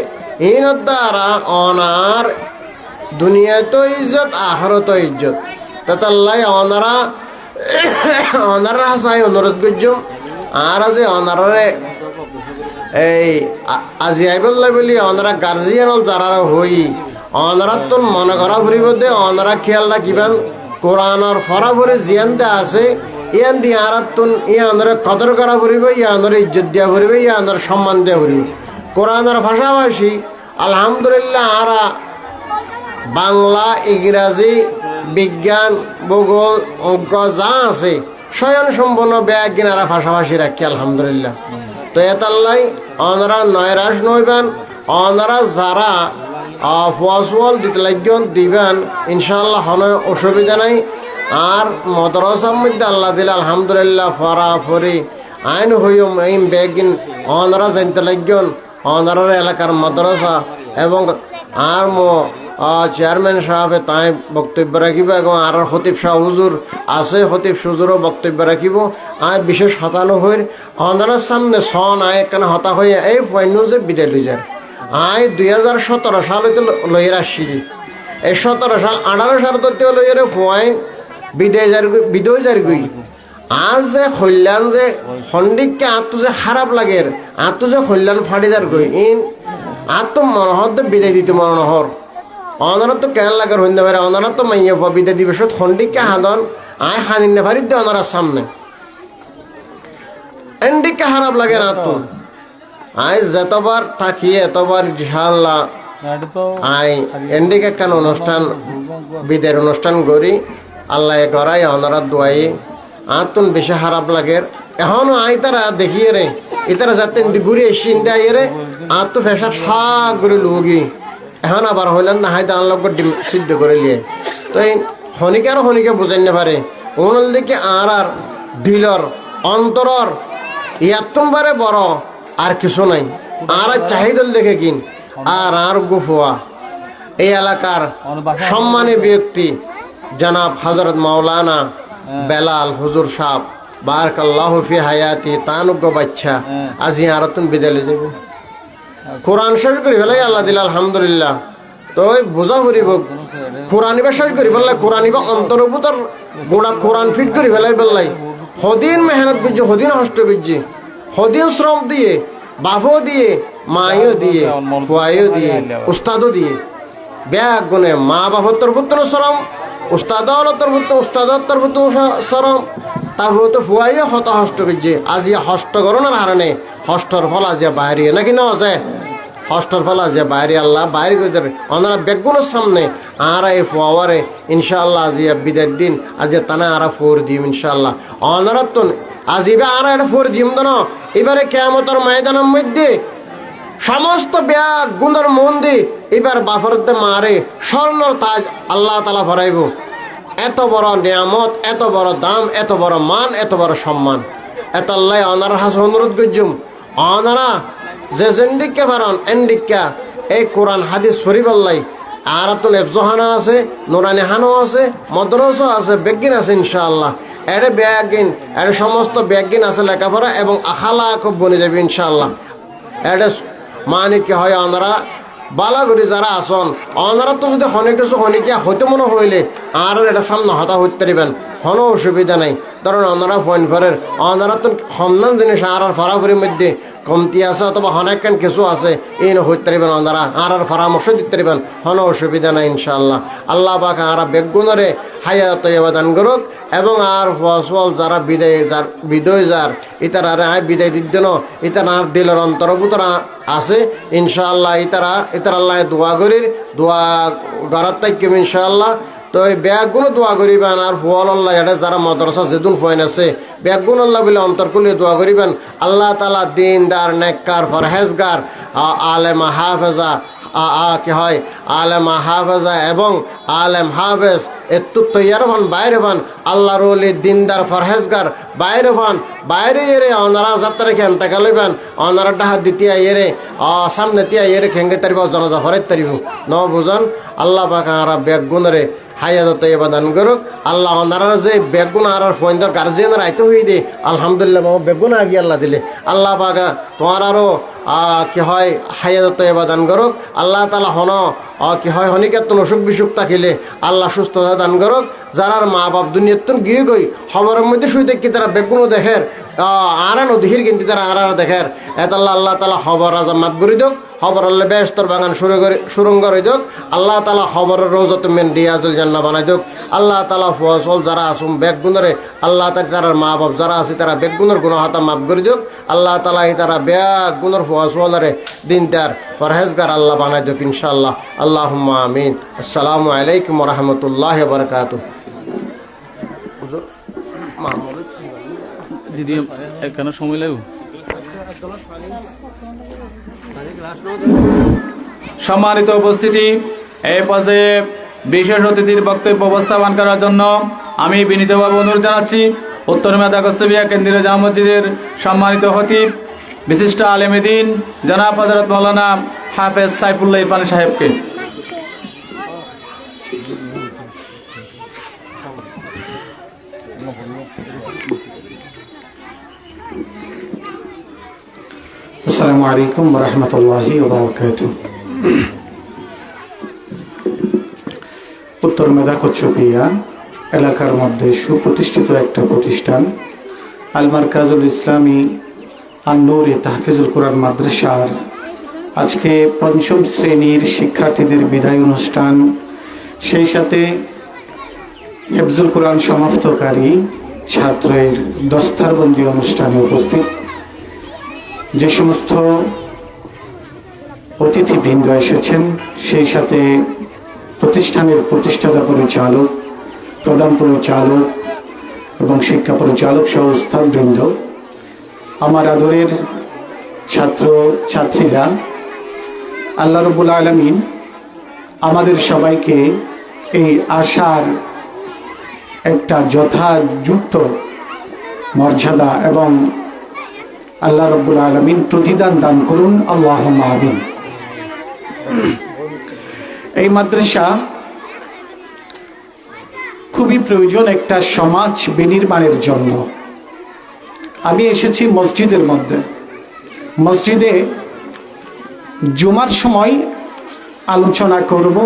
ইনের দ্বারা অনার দুনিয়াতে ইজ্জত আখিরাতে ইজ্জত তাতাল্লাই অনারা হাসাই অনুরোধ করছুম আর যে অনারে এই আজি আইবল্লাই বলি অনারা গার্জিয়ান যারা হই অনারা তো মনে করা ফুরিব দে অনারা খেয়াল রাখিবেন কোরআনের ফরাফরি জিয়ান দে আছে ইয়ান দিয়ে আর তুন ইয়ানরে কদর করা ফুরিব ইয়ানরে ইজ্জত দিয়া ফুরিব ইয়ানরে সম্মান দিয়া ফুরিব কোরআনের ভাষাভাষী আলহামদুলিল্লাহ আরা বাংলা ইংরাজি বিজ্ঞান ভূগোল অঙ্ক যা আছে স্বয়ং সম্পন্ন ব্যাগিন আরা ভাষাভাষী রাখি আলহামদুলিল্লাহ তো এতাল্লাই অনারা নয়রাস নইবেন অনারা যারা ফসল দিতে লাগবেন দিবেন ইনশাআল্লাহ কোনো অসুবিধা নাই আর মদরসার মধ্যে আল্লাহ দিলে আলহামদুলিল্লাহ ফরাফরি আইন হইম এই ব্যাগিন অনারা জানতে লাগবেন অনারার এলাকার মাদ্রাসা এবং আর চেয়ারম্যান সাহেবে তাই বক্তব্য রাখিব এবং আর খতিব শাহ হুজুর আছে খতিব হুজুরও বক্তব্য রাখিব আয় বিশেষ হতানো হয়ে অনারার সামনে সন আয় কেন হতা হয়ে এই পয়নু যে বিদায় লই যায় আয় 2017 সালে লইয়ের আসছি এই 17 সাল 18 সাল তো লইয়ের ফুয়াই বিদায় যার গই আজ যে কল্যাণ যে খণ্ডিককে আত্ম যে খারাপ লাগে আত্ম যে কল্যাণ ফাড়ি যার গই ইন আত্ম মনোহর বিদায় দিতে মনোহর অনারত তো কেন লাগার হইতে পারে অনারত তো মাইয়া বিদায় দিবস খণ্ডিককে হাদন আয় হানিন না পারি অনারার সামনে এন্ডিককে খারাপ লাগে না তো আয় যতবার থাকি এতবার ইনশাআল্লাহ আয় এন্ডিকে কেন অনুষ্ঠান বিদায়ের অনুষ্ঠান করি আল্লাহ করাই অনারাত দোয়াই আতুন বেশি খারাপ লাগে এখনো আই তারা দেখিয়ে রে ইতারা যাতে ঘুরে এসে আইয়ে রে আর তো ফেসা সা করে লুগি এখন আবার হইলাম না হাইতে আনলোক ডিম সিদ্ধ করে লিয়ে তো এই হনিকে আর হনিকে বুঝাই না পারে ওনার দিকে আর দিলর অন্তরর ইয়াতুন বারে বড় আর কিছু নাই আর চাহিদল দেখে কিন আর গুফুয়া এই এলাকার সম্মানী ব্যক্তি জনাব হযরত মাওলানা বেলাল হুজুর সাহেব বারাকাল্লাহু ফি হায়াতি তানুগ বাচ্চা আজি আরতুন বিদায় লই যাবে কোরআন শেষ করি ফেলাই আল্লাহ দিল আলহামদুলিল্লাহ তো বোঝা করিব কোরআন বা শেষ করি ফেললাই কোরআন বা অন্তর্ভুতর গোড়া কোরআন ফিট করি ফেলাই ফেললাই সদিন মেহনত করছি সদিন কষ্ট করছি সদিন শ্রম দিয়ে বাপও দিয়ে মাইও দিয়ে ফুয়াইও দিয়ে উস্তাদও দিয়ে ব্যাগ গুনে মা বাপর তরফুত্তর শ্রম উস্তাদর তরফুত্তর শ্রম তারপর তো ফুয়াইও হত হষ্ট করছে আজি হষ্ট করোনার হারণে হষ্টর ফল আজিয়া বাইরে নাকি না আছে হষ্টর ফল আজিয়া বাইরে আল্লাহ বাইরে করে ওনারা বেগুনের সামনে আরা এই ফুয়ারে ইনশাআল্লাহ আজিয়া বিদায়ের দিন আজিয়া তানা আরা ফোর দিম ইনশাআল্লাহ ওনারা তো আজিবা আরা এটা ফোর দিম তো না এবারে কিয়ামতের ময়দানের মধ্যে সমস্ত ব্যাগ গুণের মন্দির এবার বাফরতে মারে স্বর্ণর তাজ আল্লাহ তালা ভরাইব এত বড় নিয়ামত এত বড় দাম এত বড় মান এত বড় সম্মান এত আল্লাহ অনার হাসে অনুরোধ করছুম অনারা যে জেন্ডিককে পারন এন্ডিকা এই কোরআন হাদিস ফরিবাল্লাই আর তো নেফজহানা আছে নুরানি হানো আছে মদ্রসা আছে বেগিন আছে ইনশাআল্লাহ এর ব্যাগিন এর সমস্ত ব্যাগিন আছে লেখাপড়া এবং আখালা খুব বনে যাবে ইনশাআল্লাহ এটা মানে কি হয় ওনারা বালাগুড়ি যারা আসন ওনারা তো যদি হনে কিছু হনিকিয়া হইতে মনে হইলে আর এটা সামনে হতা হইতে পারিবেন কোনো অসুবিধা নাই ধরুন ওনারা ফোন ফেরের ওনারা তো সন্ধান জিনিস আর ফরাফরির মধ্যে কমতি আছে অথবা অনেকখান কিছু আছে এই হইতে পারিবেন ওনারা আর পরামর্শ দিতে পারিবেন কোনো অসুবিধা নাই ইনশাআল্লাহ। আল্লাহ পাক আর বেগুনরে হায়াত দান করুক এবং আর ফসল যারা বিদয় যার ইতারা বিদায় দিন ইতারা দিলের অন্তর্ভুতরা আছে ইনশাআল্লাহ। ইতারা আল্লাহ দোয়া করির দোয়া গড়ার তাইকিম ইনশাআল্লাহ। তো এই ব্যাগগুলো দোয়া করিবেন আর ফুয়াল আল্লাহ এটা যারা মাদ্রাসা যেদুন ফয়েন আছে ব্যাগগুলো আল্লাহ বলে অন্তর করলে দোয়া করিবেন আল্লাহ তালা দিনদার নেককার ফরহেজগার আলেমা হাফেজা কি হয় আলেমা হাফেজা এবং আলেম হাফেজ একটু তৈয়ার হন বাইরে হন আল্লাহর ওলি দিনদার ফরহেজগার বাইরে হন বাইরে এরে অনারা যাত্রা খেন তাকে লইবেন অনারা ডাহা দ্বিতীয় এরে সামনে তিয়া এরে খেঙ্গে তারিব জনজা ফরের তারিব ন বুঝন আল্লাহ পাক আরা বেগুনরে হায়াত দান করুক আল্লাহ ওনারা যে বেগুন আর ফোনদার গার্জিয়ানের আইতে হয়ে দে আলহামদুলিল্লাহ মা বেগুন আগিয়ে আল্লাহ দিলে আল্লাহ পাকা তোমার আরও কি হয় হায়াত দান করুক আল্লাহ তালা হন কি হয় হনিকেতন অসুখ বিসুখ থাকিলে আল্লাহ সুস্থতা দান করুক যারার মা বাপ দুনিয়াতন গিয়ে গই খবরের মধ্যে শুই দেখি তারা বেগুনও দেখের আর নদীর কিন্তু তারা আর দেখের এত আল্লাহ তালা খবর রাজা মাত করি দোক খবর আল্লাহ ব্যস্তর বাগান সুরঙ্গ রই দোক আল্লাহ তালা খবরের রোজত মেন রিয়াজুল জান্নাহ বানাই দোক আল্লাহ তালা ফসল যারা আসুন বেগুনরে আল্লাহ তার মা বাপ যারা আছে তারা বেগুনের গুণ হাতা মাফ করে দোক আল্লাহ তালা তারা বেগুনের ফসলরে দিন তার ফরহেজগার আল্লাহ বানাই দোক ইনশাআল্লাহ আল্লাহুম্মা আমিন। আসসালামু আলাইকুম ওয়া রাহমাতুল্লাহি ওয়া বারাকাতুহু। দিদি এখানে সময় লাগবে। সম্মানিত উপস্থিতি, এই পর্যায়ে বিশেষ অতিথির বক্তব্য উপস্থাপন করার জন্য আমি বিনীতভাবে অনুরোধ জানাচ্ছি উত্তর মেদা কস্তবিয়া কেন্দ্রীয় জামে মসজিদের সম্মানিত খতিব বিশিষ্ট আলেমে দ্বীন জনাব হযরত মাওলানা হাফেজ সাইফুল্লাহ ইরফানী সাহেবকে। আসসালামু আলাইকুম ওয়া রাহমাতুল্লাহি ওয়া বারাকাতুহু। উত্তর মেদা কচ্ছপিয়া এলাকার মধ্যে সুপ্রতিষ্ঠিত একটা প্রতিষ্ঠান আল মারকাজুল ইসলামী আন-নূর তাহফিজুল কোরআন মাদ্রাসার আজকে পঞ্চম শ্রেণীর শিক্ষার্থীদের বিদায় অনুষ্ঠান, সেই সাথে হিফজুল কোরআন সমাপ্তকারী ছাত্রের দস্তারবন্দি অনুষ্ঠানে উপস্থিত যে সমস্ত অতিথিবৃন্দ এসেছেন, সেই সাথে প্রতিষ্ঠানের প্রতিষ্ঠাতা পরিচালক, প্রধান পরিচালক এবং শিক্ষা পরিচালক সহ স্থানবৃন্দ, আমার আদরের ছাত্র ছাত্রীরা, আল্লাহ রাব্বুল আলামিন আমাদের সবাইকে এই আশার একটা যথাযুক্ত মর্যাদা এবং আল্লাহ রাব্বুল আলামিন প্রতিদান দান করুন, আল্লাহুম্মা আমিন। এই মাদ্রাসা খুবই প্রয়োজন একটা সমাজ বিনির্মাণের জন্য। আমি এসেছি মসজিদের মধ্যে, মসজিদে জুমার সময় আলোচনা করব,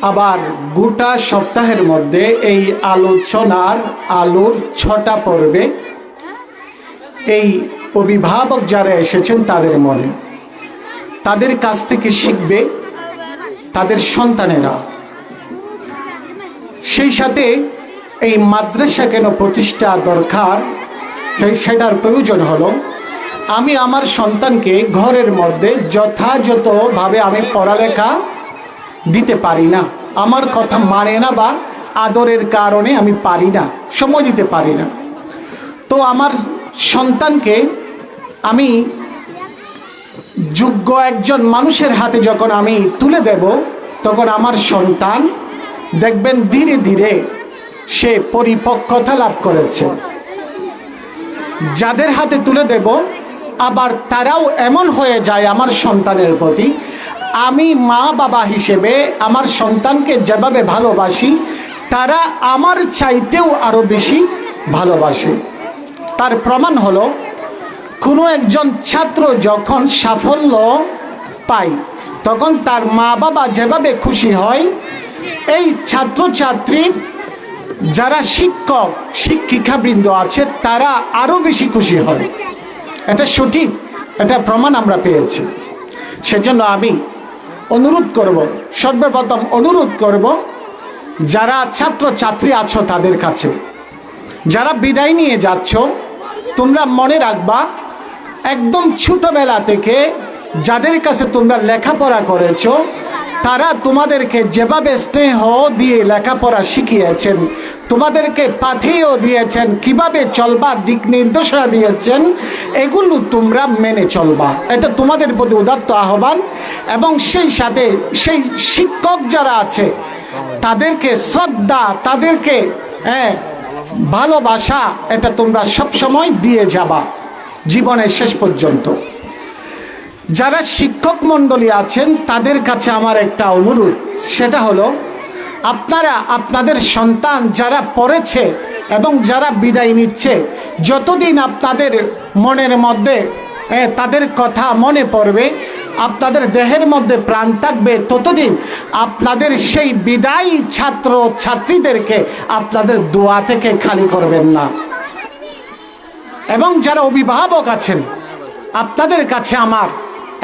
আবার গোটা সপ্তাহের মধ্যে এই আলোচনার আলোর 6টা পর্বে এই অভিভাবক যারা এসেছেন তাদের মনে, তাদের কাছ থেকে শিখবে তাদের সন্তানেরা। সেই সাথে এই মাদ্রাসা কেন প্রতিষ্ঠা দরকার সেটার প্রয়োজন হলো, আমি আমার সন্তানকে ঘরের মধ্যে যথাযথভাবে আমি পড়ালেখা দিতে পারি না, আমার কথা মানে না বা আদরের কারণে আমি পারি না, সময় দিতে পারি না। তো আমার সন্তানকে আমি যোগ্য একজন মানুষের হাতে যখন আমি তুলে দেব, তখন আমার সন্তান দেখবেন ধীরে ধীরে সে পরিপক্কতা লাভ করেছে। যাদের হাতে তুলে দেব আবার তারাও এমন হয়ে যায় আমার সন্তানের প্রতি, আমি মা বাবা হিসেবে আমার সন্তানকে যেভাবে ভালোবাসি তারা আমার চাইতেও আরো বেশি ভালোবাসে। তার প্রমাণ হলো, কোনো একজন ছাত্র যখন সাফল্য পায় তখন তার মা বাবা যেভাবে খুশি হয়, এই ছাত্রছাত্রীর যারা শিক্ষক শিক্ষিকাবৃন্দ আছে তারা আরো বেশি খুশি হয়। এটা সঠিক, এটা প্রমাণ আমরা পেয়েছি। সেজন্য আমি অনুরোধ করব, সর্বপ্রথম অনুরোধ করব যারা ছাত্র ছাত্রী আছো তাদের কাছে, যারা বিদায় নিয়ে যাচ্ছ, তোমরা মনে রাখবা একদম ছোটবেলা থেকে যাদের কাছে তোমরা লেখাপড়া করেছো তারা তোমাদেরকে যেভাবে স্নেহ দিয়ে লেখাপড়া শিখিয়েছেন, তোমাদেরকে পাঠিয়েও দিয়েছেন, কিভাবে চলবা দিক নির্দেশনা দিয়েছেন, এগুলো তোমরা মেনে চলবা। এটা তোমাদের প্রতি উদাত্ত আহ্বান। এবং সেই সাথে সেই শিক্ষক যারা আছে তাদেরকে শ্রদ্ধা, তাদেরকে ভালোবাসা, এটা তোমরা সবসময় দিয়ে যাবা জীবনের শেষ পর্যন্ত। যারা শিক্ষক মণ্ডলী আছেন তাদের কাছে আমার একটা অনুরোধ, সেটা হলো আপনারা আপনাদের সন্তান যারা পড়েছে এবং যারা বিদায় নিচ্ছে, যতদিন আপনাদের মনের মধ্যে তাদের কথা মনে পড়বে, আপনাদের দেহের মধ্যে প্রাণ থাকবে, ততদিন আপনাদের সেই বিদায়ী ছাত্র ছাত্রীদেরকে আপনাদের দোয়া থেকে খালি করবেন না। এবং যারা অভিভাবক আছেন আপনাদের কাছে আমার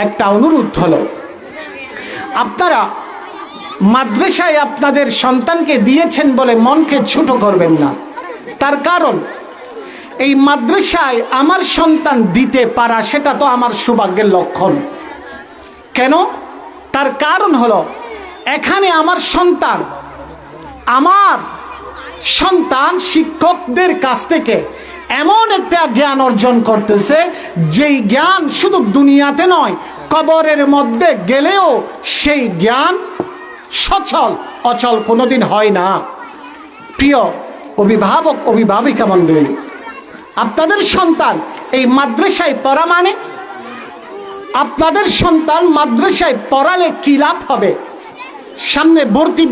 একটা অনুরোধ হলো, আপনারা মাদ্রাসায় আপনাদের সন্তানকে দিয়েছেন বলে মনকে ছোট করবেন না। তার কারণ এই মাদ্রাসায় আমার সন্তান দিতে পারা সেটা তো আমার সৌভাগ্যের লক্ষণ। কেন? তার কারণ হলো এখানে আমার সন্তান শিক্ষকদের কাছ থেকে এমন একটা জ্ঞান অর্জন করতেছে যেই জ্ঞান শুধু দুনিয়াতে নয়, কবরের মধ্যে গেলেও সেই জ্ঞান সচল অচল কোনোদিন হয় না। প্রিয় অভিভাবক অভিভাবিকা মণ্ডলী, আপনাদের সন্তান এই মাদ্রাসায় পড়া মানে, আপনাদের সন্তান মাদ্রাসায় পড়ালে কি লাভ হবে? সামনে ভর্তি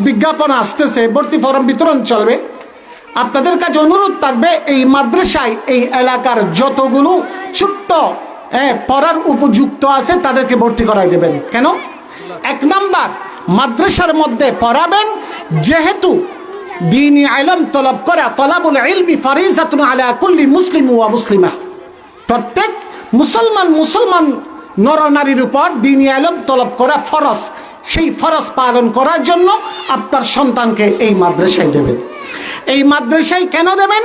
বিজ্ঞাপন আসতেছে, ভর্তি ফরম বিতরণ চলবে। আপনাদের কাছে অনুরোধ থাকবে এই মাদ্রাসায় এই এলাকার যতগুলো ছোট্ট পড়ার উপযুক্ত আছে তাদেরকে ভর্তি করাই দেবেন। কেন? এক নাম্বার, মাদ্রাসার মধ্যে পড়াবেন, যেহেতু দ্বীনি ইলম তলব করা, তলাবুল ইলমি ফারিজাতুন আলা কুল্লি মুসলিম ওয়া মুসলিমা, প্রত্যেক মুসলমান নর নারীর উপর দ্বীনি ইলম তলব করা ফরজ। সেই ফরজ পালন করার জন্য আপনার সন্তানকে এই মাদ্রাসায় দেবেন। এই মাদ্রাসায় কেন দেবেন?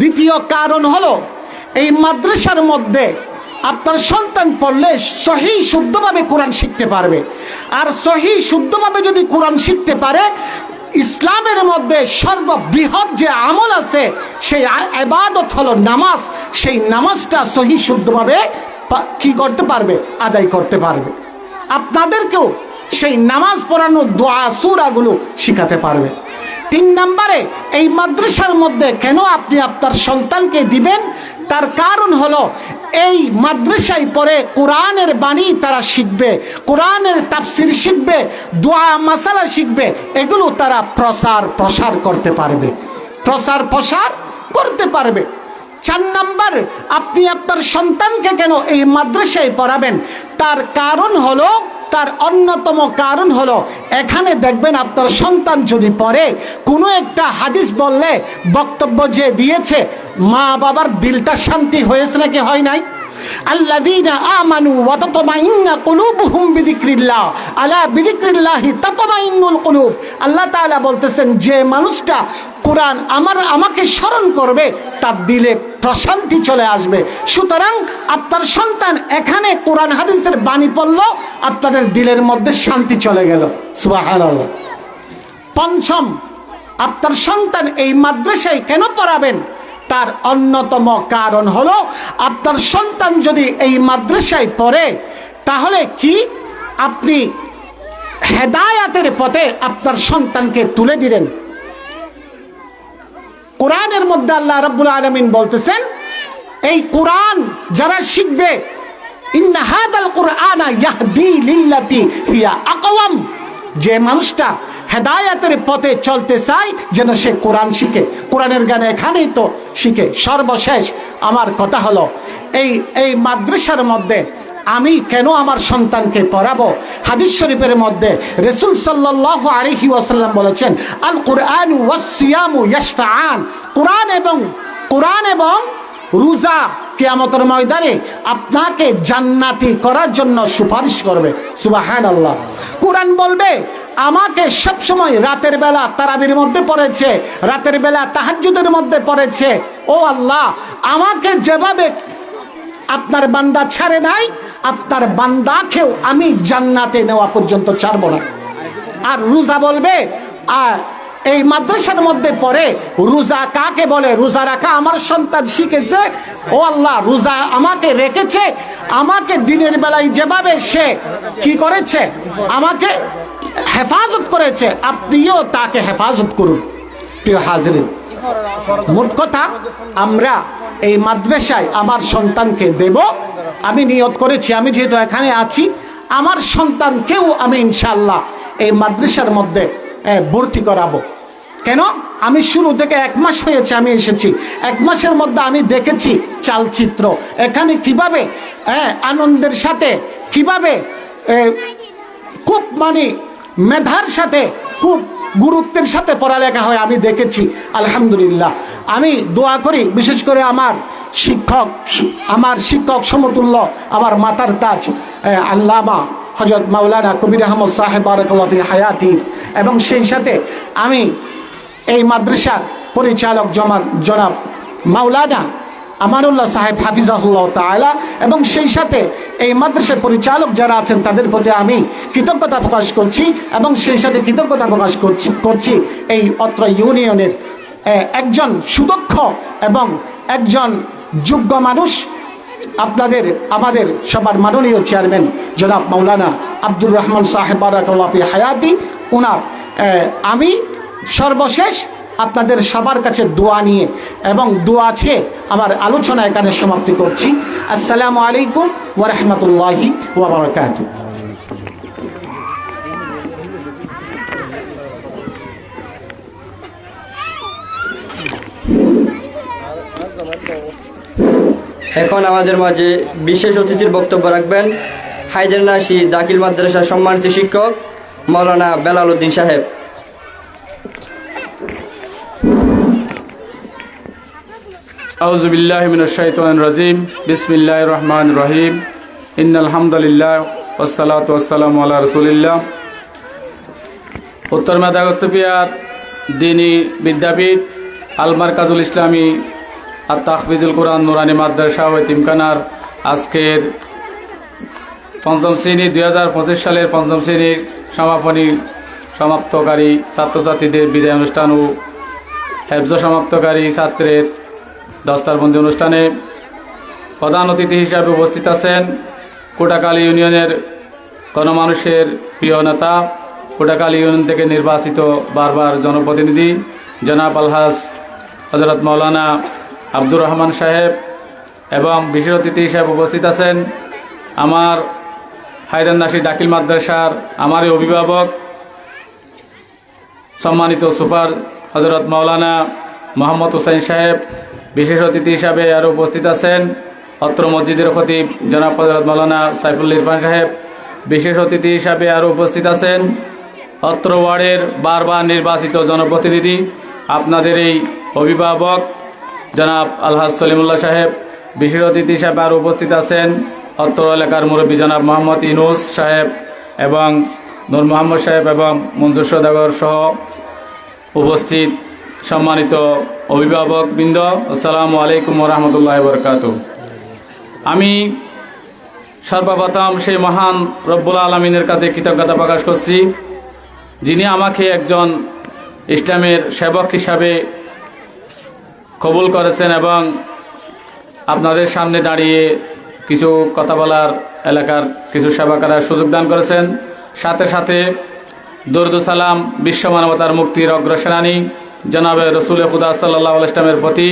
দ্বিতীয় কারণ হলো এই মাদ্রাসার মধ্যে আপনার সন্তান পড়লে সহি শুদ্ধভাবে কোরআন শিখতে পারবে। আর সহি শুদ্ধভাবে যদি কোরআন শিখতে পারে, ইসলামের মধ্যে সর্ববৃহৎ যে আমল আছে সেই ইবাদত হলো নামাজ, সেই নামাজটা সহি শুদ্ধভাবে কি করতে পারবে? আদায় করতে পারবে। আপনাদেরকেও সেই নামাজ পড়ানো দোয়া সূরাগুলো শিখাতে পারবে। 3 নম্বরে, এই মাদ্রাসার মধ্যে কেন আপনি আপনার সন্তানকে দিবেন? তার কারণ হলো এই মাদ্রাসায় পড়ে কোরআনের বাণী তারা শিখবে, কোরআনের তাফসির শিখবে, দোয়া মাসালা শিখবে, এগুলো তারা প্রসার করতে পারবে, প্রসার করতে পারবে। 4 নম্বর, আপনি আপনার সন্তানকে কেন এই মাদ্রাসায় পড়াবেন? তার কারণ হলো, তার অন্যতম কারণ হলো, এখানে দেখবেন আপনার সন্তান যদি পড়ে, কোনো একটা হাদিস বললে বক্তব্য যে দিয়েছে, মা বাবার দিলটা শান্তি হয়েছে নাকি হয় নাই? আল্লাযীনা আমানু ওয়া তাতমাইন্নু কুলুবুহুম বিযিকরিল্লাহ, আলা বিযিকরিল্লাহি তাতমাইন্নুল কুলুব। আল্লাহ তাআলা বলতেছেন, যে মানুষটা কোরআন আমাকে স্মরণ করবে তার দিলে প্রশান্তি চলে আসবে। সুতরাং আপনার সন্তান এখানে কোরআন হাদিসের বাণী পড়ল, আপনাদের দিলের মধ্যে শান্তি চলে গেল। সুবহানাল্লাহ। 5ম, আপনার সন্তান এই মাদ্রাসায় কেন পড়াবেন? তার অন্যতম কারণ হলো, আপনার সন্তান যদি এই মাদ্রাসায় পড়ে তাহলে কি আপনি হেদায়াতের পথে আপনার সন্তানকে তুলে দিলেন। কোরআনের মধ্যে আল্লাহ রাব্বুল আলামিন বলতেছেন, এই কোরআন যারা শিখবে, ইন্না হাদাল কুরআনা ইয়াহদি লিল্লাতি হিয়া আকওয়াম, যে মানুষটা হেদায়াতের পথে চলতে চায় যেন সে কোরআন শিখে। কোরআনের জ্ঞান এখানেই তো শিখে। সর্বশেষ আমার কথা হলো, এই মাদ্রাসার মধ্যে আমি কেন আমার সন্তানকে পড়াবো? হাদিস শরীফের মধ্যে রাসূল সাল্লাল্লাহু আলাইহি ওয়াসাল্লাম বলেছেন, আল কুরআন ওয়াস সিয়ামু ইয়াশফাআন, কোরআন এবং রোজা কিয়ামতের ময়দানে আপনাকে জান্নাতি করার জন্য সুপারিশ করবে। সুবহানাল্লাহ। কোরআন বলবে আমাকে সবসময় রাতের বেলা তারাবির মধ্যে পড়েছে, রাতের বেলা তাহাজ্জুদের মধ্যে পড়েছে। ও আল্লাহ, আমাকে যেভাবে আপনার বান্দা ছাড়ে নাই, আপনার বান্দাকেও আমি জান্নাতে নেওয়া পর্যন্ত ছাড়ব না। আর রোজা বলবে, আর এই মাদ্রাসার মধ্যে পড়ে রোজা কাকে বলে? রোজা রাখা আমার সন্তান শিখেছে। ও আল্লাহ, রোজা আমাকে রেখেছে, আমাকে দিনের বেলায় যেভাবে সে কি করেছে, আমাকে হেফাজত করেছে, আপনিও তাকে হেফাজত করুন। প্রিয় হাজিরিন, মোট কথা আমরা এই মাদ্রাসায় আমার সন্তানকে দেব। আমি নিয়ত করেছি, আমি যেহেতু এখানে আছি, আমার সন্তানকেও আমি ইনশাআল্লাহ এই মাদ্রাসার মধ্যে ভর্তি করাবো। কেন? আমি শুরু থেকে 1 মাস হয়েছে আমি এসেছি, 1 মাসের মধ্যে আমি দেখেছি চালচিত্র এখানে কিভাবে আনন্দের সাথে, কিভাবে খুব মেধার সাথে, খুব গুরুত্বের সাথে পড়ালেখা হয় আমি দেখেছি। আলহামদুলিল্লাহ। আমি দোয়া করি, বিশেষ করে আমার শিক্ষক সমতুল্য, আমার মাতার তাজ আল্লামা হযরত মাওলানা কবির আহমদ সাহেব বারাকাল্লাহু ফি হায়াতি, এবং সেই সাথে আমি এই মাদ্রাসার পরিচালক জনাব মাওলানা আমানুল্লাহ সাহেব হাফিজাহুল্লাহ তাআলা, এবং সেই সাথে এই মাদ্রাসার পরিচালক যারা আছেন তাদের প্রতি আমি কৃতজ্ঞতা প্রকাশ করছি, এবং সেই সাথে কৃতজ্ঞতা প্রকাশ করছি এই অত্র ইউনিয়নের একজন সুদক্ষ এবং একজন যোগ্য মানুষ, আমাদের সবার মাননীয় চেয়ারম্যান জনাব মাওলানা আব্দুর রহমান সাহেব বারাকাল্লাহু ফি হায়াতি। ওনার আমি সর্বশেষ আপনাদের সবার কাছে দোয়া নিয়ে এবং দোয়া চেয়ে আমার আলোচনা এখানে সমাপ্তি করছি। আসসালামু আলাইকুম ওয়া রাহমাতুল্লাহি ওয়া বারাকাতুহু। এখন আমাদের মাঝে বিশেষ অতিথির বক্তব্য রাখবেন হায়দারনাশী দাখিল মাদ্রাসার সম্মানিত শিক্ষক মাওলানা বেলাল উদ্দিন সাহেব। আউযু বিল্লাহি মিনাশ শাইতানির রাজিম। বিসমিল্লাহির রহমানির রহিম। ইন্নাল হামদুলিল্লাহ ওয়াসসালাতু ওয়াসসালামু আলা রাসূলিল্লাহ। উত্তর মেধাগোস্তিপিয়ার দ্বীনি বিদ্যাপীঠ আল মারকাজুল ইসলামী আর তাহফিজুল কোরআন নুরানি মাদ্রাসা ও এতিমখানার আজকের পঞ্চম শ্রেণী 2025 সালের পঞ্চম শ্রেণীর সমাপ্তকারী ছাত্রছাত্রীদের বিদায় অনুষ্ঠান ও হেফজ সমাপ্তকারী ছাত্রের দস্তারবন্দি অনুষ্ঠানে প্রধান অতিথি হিসাবে উপস্থিত আছেন কোটাকালী ইউনিয়নের গণমানুষের প্রিয় নেতা, কোটাকালী ইউনিয়ন থেকে নির্বাচিত বারবার জনপ্রতিনিধি জনাব আলহাজ হযরত মাওলানা আব্দুর রহমান সাহেব, এবং বিশেষ অতিথি হিসাবে উপস্থিত আছেন আমার হায়দারনাশী দাখিল মাদ্রাসার আমারই অভিভাবক সম্মানিত সুপার হযরত মাওলানা মোহাম্মদ হুসাইন সাহেব। বিশেষ অতিথি হিসাবে আরও উপস্থিত আছেন অত্র মসজিদের খতিব জনাব হযরত মাওলানা সাইফুল ইরফান সাহেব। বিশেষ অতিথি হিসাবে আরও উপস্থিত আছেন অত্র ওয়ার্ডের বারবার নির্বাচিত জনপ্রতিনিধি আপনাদের এই অভিভাবক জনাব আলহাজ সলিমুল্লাহ সাহেব। বিশেষ অতিথি হিসাবে আরও উপস্থিত আছেন অত্র এলাকার মুরব্বী জনাব মোহাম্মদ ইউনুস সাহেব এবং নূর মোহাম্মদ সাহেব এবং মঞ্জুর সওদাগর সহ উপস্থিত সম্মানিত অভিভাবক বৃন্দ, আসসালামু আলাইকুম ওয়া রাহমাতুল্লাহি ওয়া বারাকাতুহু। আমি সর্বপ্রথম সেই মহান রব্বুল আলামিনের কাছে কৃতজ্ঞতা প্রকাশ করছি, যিনি আমাকে একজন ইসলামের সেবক হিসাবে কবুল করেছেন এবং আপনাদের সামনে দাঁড়িয়ে কিছু কথা বলার, এলাকার কিছু সেবা করার সুযোগ দান করেছেন। সাথে সাথে দরুদ ও সালাম বিশ্ব মানবতার মুক্তির অগ্রসেনানী জনাবে রসুল খুদা সাল্লাল্লাহু আলাইহি ওয়াসাল্লামের প্রতি,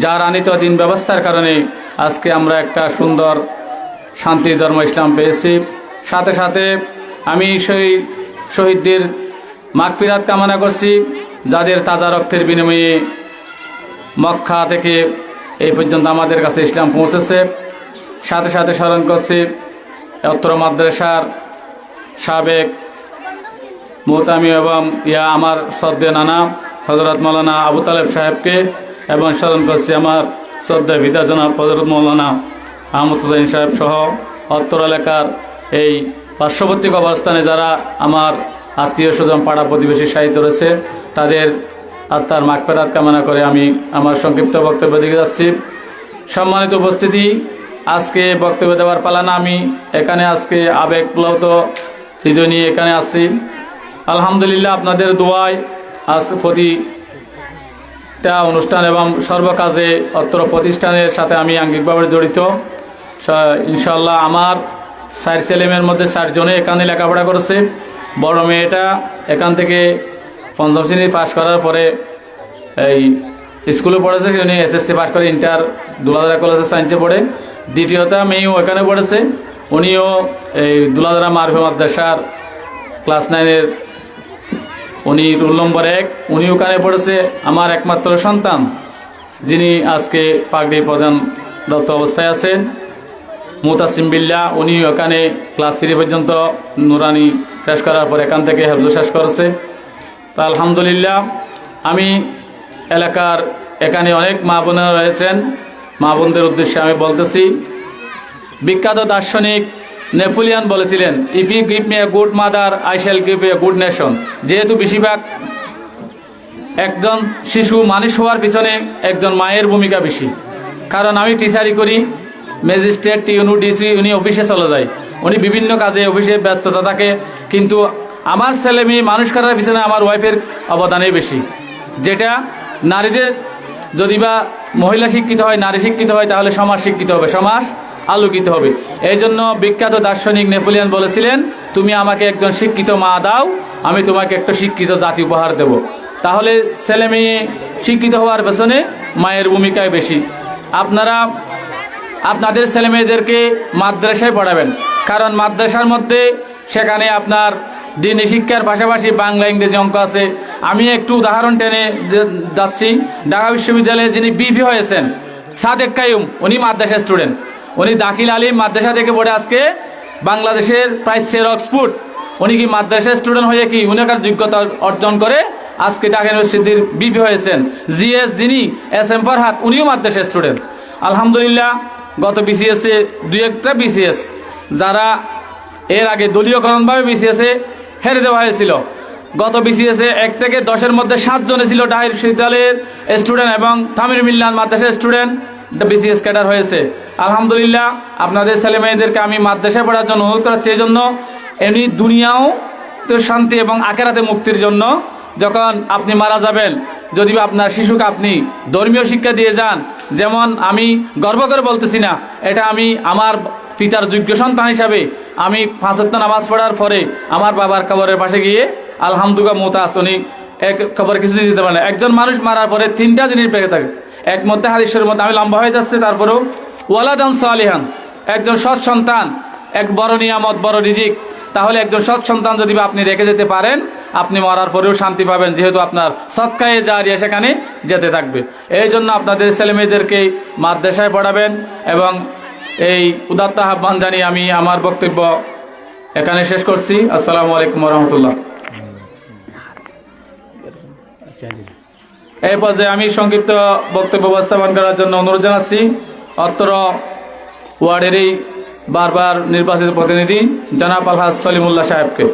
যার আনিত দিন ব্যবস্থার কারণে আজকে আমরা একটা সুন্দর শান্তির ধর্ম ইসলাম পেয়েছি। সাথে সাথে আমি শহীদদের মাগফিরাত কামনা করছি, যাদের তাজা রক্তের বিনিময়ে মক্কা থেকে এই পর্যন্ত আমাদের কাছে ইসলাম পৌঁছেছে। সাথে সাথে স্মরণ করছি অত্র মাদ্রাসার সাবেক মোহতামি এবং আমার শ্রদ্ধেয় নানা হযরত মাওলানা আবু তালেব সাহেবকে, এবং স্মরণ করছি আমার শ্রদ্ধা পিতা জনাব হযরত মৌলানা আহমদ হুসাইন সাহেব সহ অত্র এলাকার এই পার্শ্ববর্তী কবরস্থানে যারা আমার আত্মীয় স্বজন পাড়া প্রতিবেশী সাহিত্য রয়েছে তাদের আত্মার মাগফিরাত কামনা করে আমি আমার সংক্ষিপ্ত বক্তব্য দিকে যাচ্ছি। সম্মানিত উপস্থিতি, আজকে বক্তব্য দেওয়ার পালা না, আমি এখানে আজকে আবেগ প্লাবিত হৃদয় নিয়ে এখানে আসছি। আলহামদুলিল্লাহ, আপনাদের দোয়ায় আজ প্রতিটা অনুষ্ঠান এবং সর্বকাজে অত্র প্রতিষ্ঠানের সাথে আমি আঙ্গিকভাবে জড়িত। ইনশাআল্লাহ আমার 4 ছেলেমেয়ের মধ্যে 4 জনে এখানে লেখাপড়া করেছে। বড় মেয়েটা এখান থেকে 5ম শ্রেণী পাশ করার পরে এই স্কুলে পড়েছে, উনি এসএসসি পাশ করে ইন্টার দুলাধারা কলেজে সায়েন্সে পড়ে। দ্বিতীয়টা মেয়েও এখানে পড়েছে, উনিও এই দুলাধারা মারুফ মাদ্রাসার ক্লাস 9-এর উনি রোল নম্বর 1, উনিও ওখানে পড়েছে। আমার একমাত্র সন্তান যিনি আজকে পাগড়ি প্রদানরত অবস্থায় আছেন মুতাসিম বিল্লাহ, উনি ওখানে ক্লাস 3 পর্যন্ত নুরানি শেষ করার পর এখান থেকে হেফজ শেষ করেছে। তো আলহামদুলিল্লাহ, আমি এলাকার এখানে অনেক মা বোনেরা রয়েছেন, মা বোনদের উদ্দেশ্যে আমি বলতেছি, বিখ্যাত দার্শনিক নেপোলিয়ান বলেছিলেন, if you give me a good mother I shall give a good nation. যেহেতু বেশিরভাগ একজন শিশু মানুষ হওয়ার পিছনে একজন মায়ের ভূমিকা বেশি। কারণ আমি টিচারি করি, ম্যাজিস্ট্রেট, টিউনু, ডিসি, উনি অফিসে চলে যায়, উনি বিভিন্ন কাজে অফিসে ব্যস্ততা থাকে, কিন্তু আমার ছেলে মেয়ে মানুষ করার পিছনে আমার ওয়াইফের অবদানই বেশি। যেটা নারীদের যদি বা মহিলা শিক্ষিত হয়, নারী শিক্ষিত হয়, তাহলে সমাজ শিক্ষিত হবে, সমাজ আলোকিত হবে। এই জন্য বিখ্যাত দার্শনিক নেপোলিয়ান বলেছিলেন, তুমি আমাকে একজন শিক্ষিত মা দাও, আমি তোমাকে একটা শিক্ষিত জাতি উপহার দেব। তাহলে ছেলে মেয়ে শিক্ষিত হওয়ার পেছনে মায়ের ভূমিকায় বেশি। আপনারা আপনাদের ছেলে মেয়েদেরকে মাদ্রাসায় পড়াবেন, কারণ মাদ্রাসার মধ্যে সেখানে আপনার দিনী শিক্ষার পাশাপাশি বাংলা, ইংরেজি, অঙ্ক আছে। আমি একটু উদাহরণ টেনে যাচ্ছি। ঢাকা বিশ্ববিদ্যালয়ে যিনি বিপি হয়েছেন সাদেক কাইয়ুম, উনি মাদ্রাসা স্টুডেন্ট, উনি দাখিল আলিম মাদ্রাসা থেকে পড়ে আজকে বাংলাদেশের প্রায় অক্সফোর্ড। উনি কি মাদ্রাসা স্টুডেন্ট হয়ে কি উনাকার যোগ্যতা অর্জন করে আজকে ঢাকা ইউনিভার্সিটির বিপি হয়েছেন। জিএস যিনি SM ফরহাদ, উনিও মাদ্রাসা স্টুডেন্ট। আলহামদুলিল্লাহ, গত বিসিএসে 2-1টা বিসিএস যারা এর আগে দলীয়করণভাবে বিসিএসে হেরে দেওয়া হয়েছিল, গত বিসিএসে 1 থেকে 10-এর মধ্যে 7 জনে ছিল ঢাকা বিশ্ববিদ্যালয়ের স্টুডেন্ট এবং তামির মিল্লান মাদ্রাসার স্টুডেন্ট বিসিএস ক্যাডার হয়েছে। আলহামদুলিল্লাহ, আপনাদের ছেলে মেয়েদেরকে আমি মাদ্রাসায় পড়ার জন্য অনুরোধ করাচ্ছি। এই জন্য এমনি দুনিয়াও তো শান্তি এবং আখেরাতে মুক্তির জন্য যখন আপনি মারা যাবেন, যদি আপনার শিশুকে আপনি ধর্মীয় শিক্ষা দিয়ে যান, যেমন আমি গর্ব করে বলতেছি না, এটা আমি আমার পিতার যোগ্য সন্তান হিসাবে আমি 5 ওয়াক্ত নামাজ পড়ার পরে আমার বাবার কবরের পাশে গিয়ে আলহামদুলিল্লাহ মুতাস, উনি এক কবরে কিছু দিতে পারে না। একজন মানুষ মারার পরে 3টা জিনিস পেয়ে থাকে। এক মধ্যে হাদিসের মধ্যে, আমি লম্বা হয়ে যাচ্ছে, তারপরেও ওয়ালাদান সালিহান, একজন সৎ সন্তান, এক বড় নিয়ামত, বড় রিজিক। তাহলে একজন সৎ সন্তান যদি আপনি রেখে যেতে পারেন, আপনি মরার পরেও শান্তি পাবেন, যেহেতু আপনার সৎকায়ে জারিয়া সেখানে যেতে থাকবে। এই জন্য আপনাদের ছেলে মেয়েদেরকে মাদ্রাসায় পড়াবেন এবং এই উদাত্ত আহ্বান জানিয়ে আমি আমার বক্তব্য এখানে শেষ করছি। আসসালামু আলাইকুম রহমতুল্লাহ। এই পর্যায়ে আমি সংক্ষিপ্ত বক্তব্য উপস্থাপন করার জন্য অনুরোধ জানাচ্ছি অত্র ওয়ার্ডেরই বারবার নির্বাচিত প্রতিনিধি জনাব আলহাজ সলিমুল্লাহ সাহেবকে।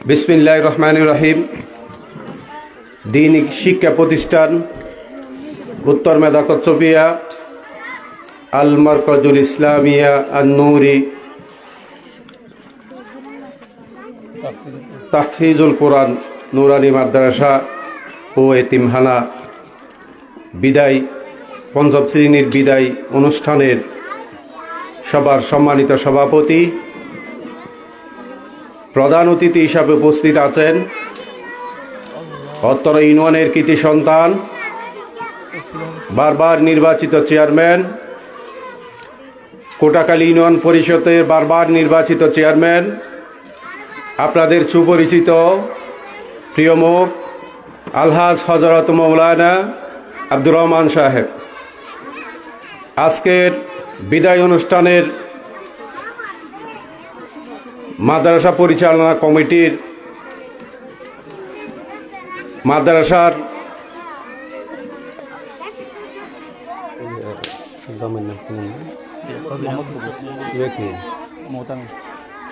বিসমিল্লাহির রহমানির রহিম। দীনিক শিক্ষা প্রতিষ্ঠান উত্তর মেধা কচ্ছপিয়া আল মারকাজুল ইসলামিয়া আন-নূরি তাহফিজুল কোরআন নুরানি মাদ্রাসা ও এতিমখানা বিদায় 5ম শ্রেণীর বিদায় অনুষ্ঠানের সবার সম্মানিত সভাপতি, প্রধান অতিথি হিসাবে উপস্থিত আছেন অত্র ইউনিয়নের কৃতি সন্তান, বারবার নির্বাচিত চেয়ারম্যান কোটাখালী ইউনিয়ন পরিষদের বারবার নির্বাচিত চেয়ারম্যান, আপনাদের সুপরিচিত প্রিয় মুখ আলহাজ হযরত মৌলানা আব্দুর রহমান সাহেব, আজকের বিদায় অনুষ্ঠানের মাদ্রাসা পরিচালনা কমিটির মাদ্রাসার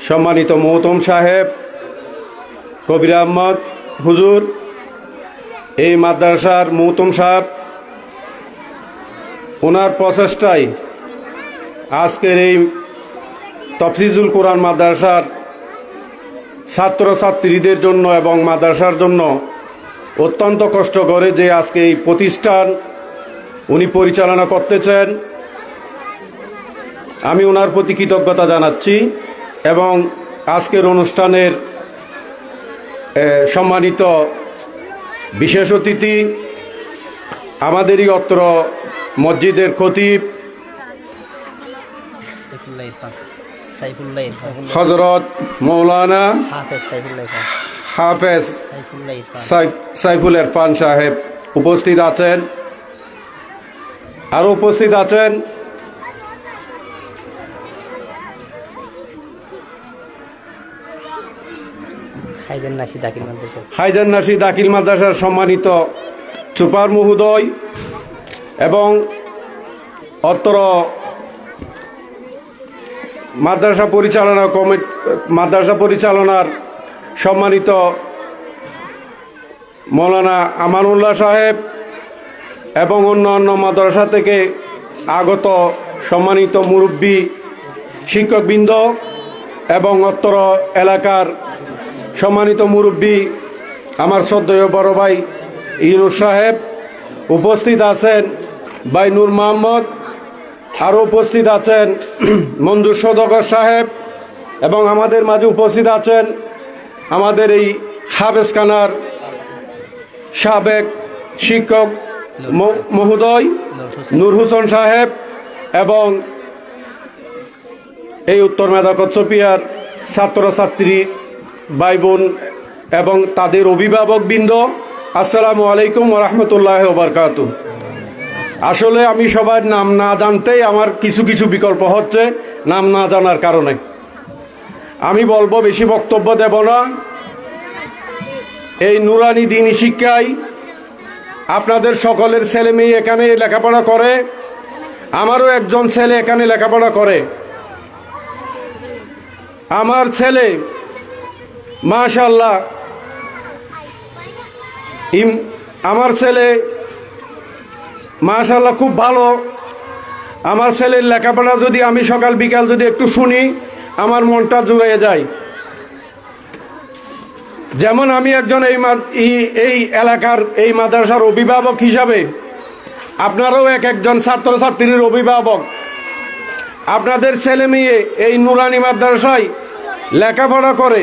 সম্মানিত মোহতম সাহেব কবির আহমদ হুজুর, এই মাদ্রাসার মোহতম সাহেব, ওনার প্রচেষ্টায় আজকের এই তফসিজুল কোরআন মাদ্রাসার ছাত্রছাত্রীদের জন্য এবং মাদ্রাসার জন্য অত্যন্ত কষ্ট করে যে আজকে এই প্রতিষ্ঠান উনি পরিচালনা করতেছেন। আমি ওনার প্রতি কৃতজ্ঞতা জানাচ্ছি এবং আজকের অনুষ্ঠানের সম্মানিত বিশেষ অতিথি আমাদেরই অত্র মসজিদের খতিব হযরত মৌলানা হাফেজ সাইফুল ইরফান সাহেব উপস্থিত আছেন। আরও উপস্থিত আছেন হায়দার নাসি দাখিল মাদ্রাসার সম্মানিত সুপার মহোদয় এবং অত্র মাদ্রাসা পরিচালনার সম্মানিত মৌলানা আমানুল্লাহ সাহেব এবং অন্যান্য মাদ্রাসা থেকে আগত সম্মানিত মুরব্বী শিক্ষকবৃন্দ এবং অত্র এলাকার সম্মানিত মুরব্বী আমার শ্রদ্ধেয় বড় ভাই ইউনুস সাহেব, উপস্থিত আছেন ভাই নূর মোহাম্মদ, আরও উপস্থিত আছেন মঞ্জুর সওদাগর সাহেব এবং আমাদের মাঝে উপস্থিত আছেন আমাদের এই হাফেজখানার সাবেক শিক্ষক মহোদয় নূর হোসেন সাহেব এবং এই উত্তর মেধা কচ্ছপিয়ার ছাত্রছাত্রী ভাই বোন এবং তাদের অভিভাবকবৃন্দ, আসসালামু আলাইকুম ওয়া রাহমাতুল্লাহি ওয়া বারাকাতুহু। আসলে আমি সবার নাম না জানতেই আমার কিছু কিছু বিকল্প হচ্ছে নাম না জানার কারণে। আমি বলবো, বেশি বক্তব্য দেব না। এই নুরানি দ্বীনি শিক্ষায় আপনাদের সকলের ছেলে মেয়ে এখানে লেখাপড়া করে, আমারও একজন ছেলে এখানে লেখাপড়া করে। আমার ছেলে মাশাআল্লাহ, আমার ছেলে মাশাআল্লাহ খুব ভালো। আমার ছেলের লেখাপড়া যদি আমি সকাল বিকাল যদি একটু শুনি, আমার মনটা জুড়িয়ে যায়। যেমন আমি একজন এই এলাকার এই মাদ্রাসার অভিভাবক হিসাবে, আপনারাও একজন ছাত্রছাত্রীর অভিভাবক। আপনাদের ছেলে মেয়ে এই নুরানি মাদ্রাসায় লেখাপড়া করে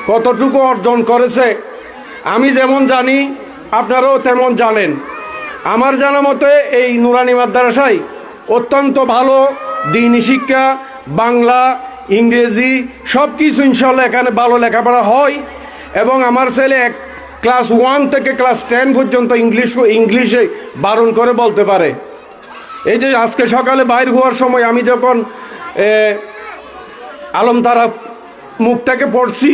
কতটুকু অর্জন করেছে আমি যেমন জানি, আপনারাও তেমন জানেন। আমার জানা মতে এই নুরানি মাদ্রাসায় অত্যন্ত ভালো দ্বীনি শিক্ষা, বাংলা, ইংরেজি সব কিছু ইনশাল্লাহ এখানে ভালো লেখাপড়া হয়। এবং আমার ছেলে ক্লাস 1 থেকে ক্লাস 10 পর্যন্ত ইংলিশে বারণ করে বলতে পারে। এই যে আজকে সকালে বাইর হওয়ার সময় আমি যখন আলমতারা মুখটাকে পড়ছি,